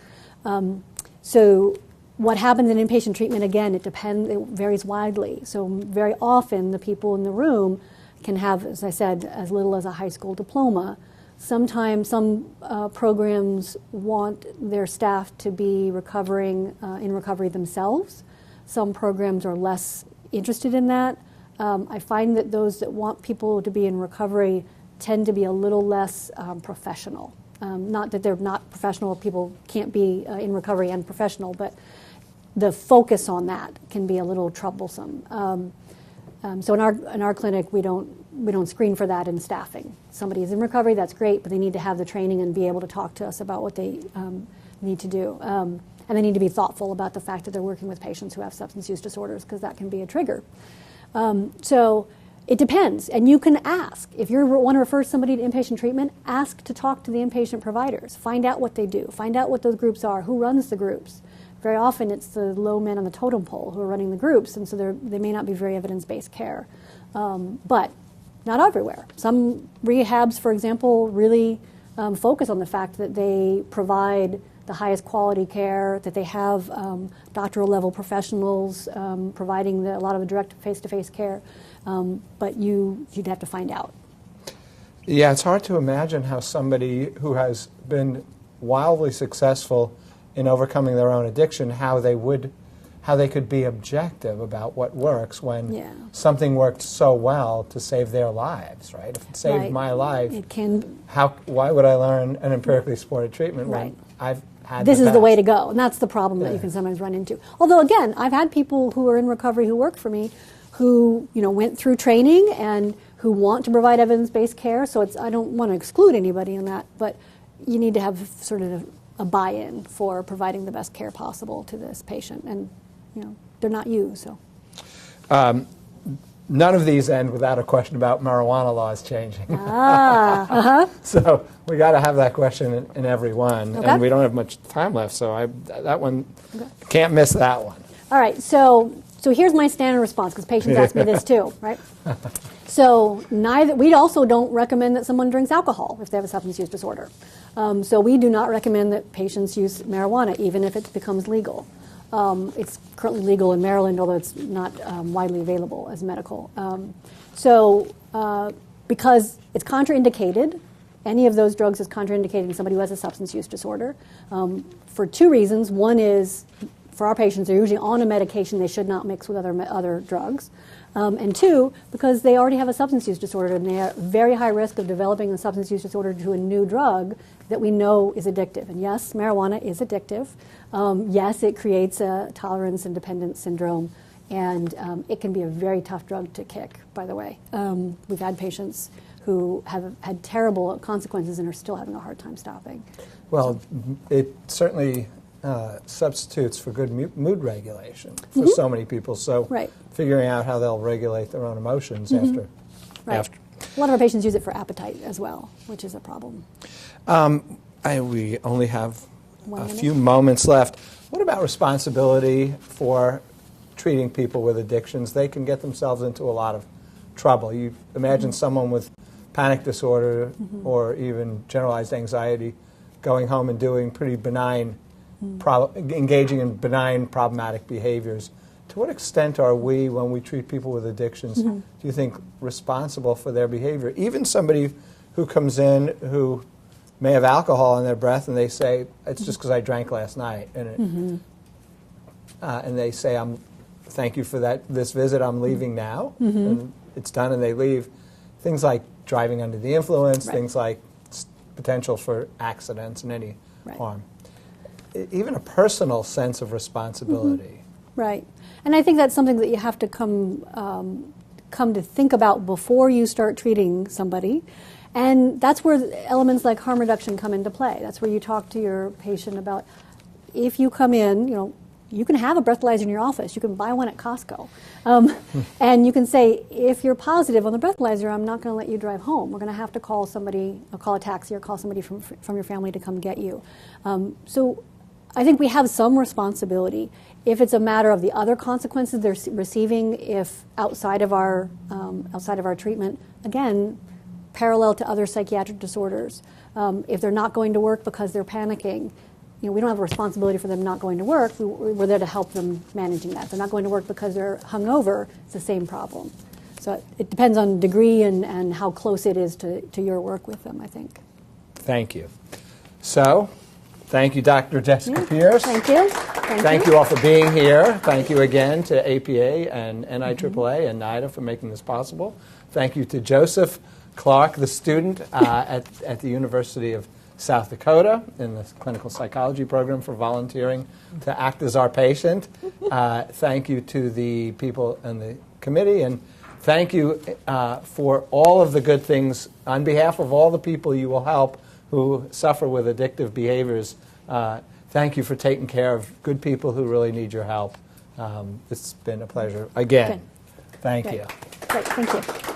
Speaker 3: So what happens in inpatient treatment, again, it varies widely. So very often the people in the room can have, as I said, as little as a high school diploma. Sometimes some programs want their staff to be in recovery themselves. Some programs are less interested in that. I find that those that want people to be in recovery tend to be a little less professional. Not that they're not professional, people can't be in recovery and professional, but the focus on that can be a little troublesome. So in our clinic, we don't screen for that in staffing. Somebody is in recovery, that's great, but they need to have the training and be able to talk to us about what they need to do. And they need to be thoughtful about the fact that they're working with patients who have substance use disorders, because that can be a trigger. So it depends, and you can ask. If you want to refer somebody to inpatient treatment, ask to talk to the inpatient providers. Find out what they do. Find out what those groups are, who runs the groups. Very often it's the low men on the totem pole who are running the groups, and so they may not be very evidence-based care. But not everywhere. Some rehabs, for example, really focus on the fact that they provide the highest quality care, that they have doctoral level professionals providing a lot of the direct face-to-face care, but you'd have to find out.
Speaker 2: Yeah, it's hard to imagine how somebody who has been wildly successful in overcoming their own addiction, how they could be objective about what works when something worked so well to save their lives, right? If it saved my life,
Speaker 3: it can.
Speaker 2: Why would I learn an empirically supported treatment when I've had
Speaker 3: this
Speaker 2: the
Speaker 3: is the way to go, and that's the problem that you can sometimes run into. Although again, I've had people who are in recovery who work for me, who went through training and who want to provide evidence-based care. So I don't want to exclude anybody in that, but you need to have sort of a buy-in for providing the best care possible to this patient, and they're not you, so.
Speaker 2: None of these end without a question about marijuana laws changing. So we got to have that question in every one, and we don't have much time left, so that one can't miss that one.
Speaker 3: All right, so here's my standard response, because patients ask me this too, right? So we also don't recommend that someone drinks alcohol if they have a substance use disorder. So we do not recommend that patients use marijuana, even if it becomes legal. It's currently legal in Maryland, although it's not widely available as medical. Because it's contraindicated, any of those drugs is contraindicated in somebody who has a substance use disorder, for 2 reasons. One is, for our patients, they're usually on a medication they should not mix with other drugs. And 2, because they already have a substance use disorder and they are very high risk of developing a substance use disorder to a new drug that we know is addictive. And yes, marijuana is addictive. Yes, it creates a tolerance and dependence syndrome, and it can be a very tough drug to kick, by the way. We've had patients who have had terrible consequences and are still having a hard time stopping.
Speaker 2: Well, it certainly substitutes for good mood regulation for so many people. So figuring out how they'll regulate their own emotions after.
Speaker 3: A lot of our patients use it for appetite as well, which is a problem.
Speaker 2: We only have a few moments left. What about responsibility for treating people with addictions? They can get themselves into a lot of trouble. You imagine someone with panic disorder or even generalized anxiety going home and doing pretty benign engaging in benign problematic behaviors. To what extent are we, when we treat people with addictions, do you think responsible for their behavior? Even somebody who comes in who may have alcohol in their breath and they say, it's just because I drank last night, and and they say, thank you for this visit, I'm leaving now, and it's done and they leave. Things like driving under the influence,
Speaker 3: Right.
Speaker 2: things like potential for accidents and any
Speaker 3: Right.
Speaker 2: harm. Even a personal sense of responsibility.
Speaker 3: Right. And I think that's something that you have to come to think about before you start treating somebody. And that's where elements like harm reduction come into play. That's where you talk to your patient about, if you come in, you can have a breathalyzer in your office. You can buy one at Costco. And you can say, if you're positive on the breathalyzer, I'm not going to let you drive home. We're going to have to call somebody, or call a taxi, or call somebody from your family to come get you. So I think we have some responsibility. If it's a matter of the other consequences they're receiving, if outside of our treatment, again, parallel to other psychiatric disorders, if they're not going to work because they're panicking, we don't have a responsibility for them not going to work. We're there to help them managing that. If they're not going to work because they're hungover, it's the same problem. So it depends on degree and how close it is to your work with them, I think.
Speaker 2: Thank you. So, thank you, Dr. Jessica Pierce.
Speaker 3: Thank you.
Speaker 2: Thank you all for being here. Thank you again to APA and NIAAA and NIDA for making this possible. Thank you to Joseph Clark, the student at the University of South Dakota in the clinical psychology program, for volunteering to act as our patient. Thank you to the people in the committee, and thank you for all of the good things on behalf of all the people you will help who suffer with addictive behaviors. Thank you for taking care of good people who really need your help. It's been a pleasure again.
Speaker 3: Good.
Speaker 2: Thank
Speaker 3: Great.
Speaker 2: you.
Speaker 3: Great. Thank you.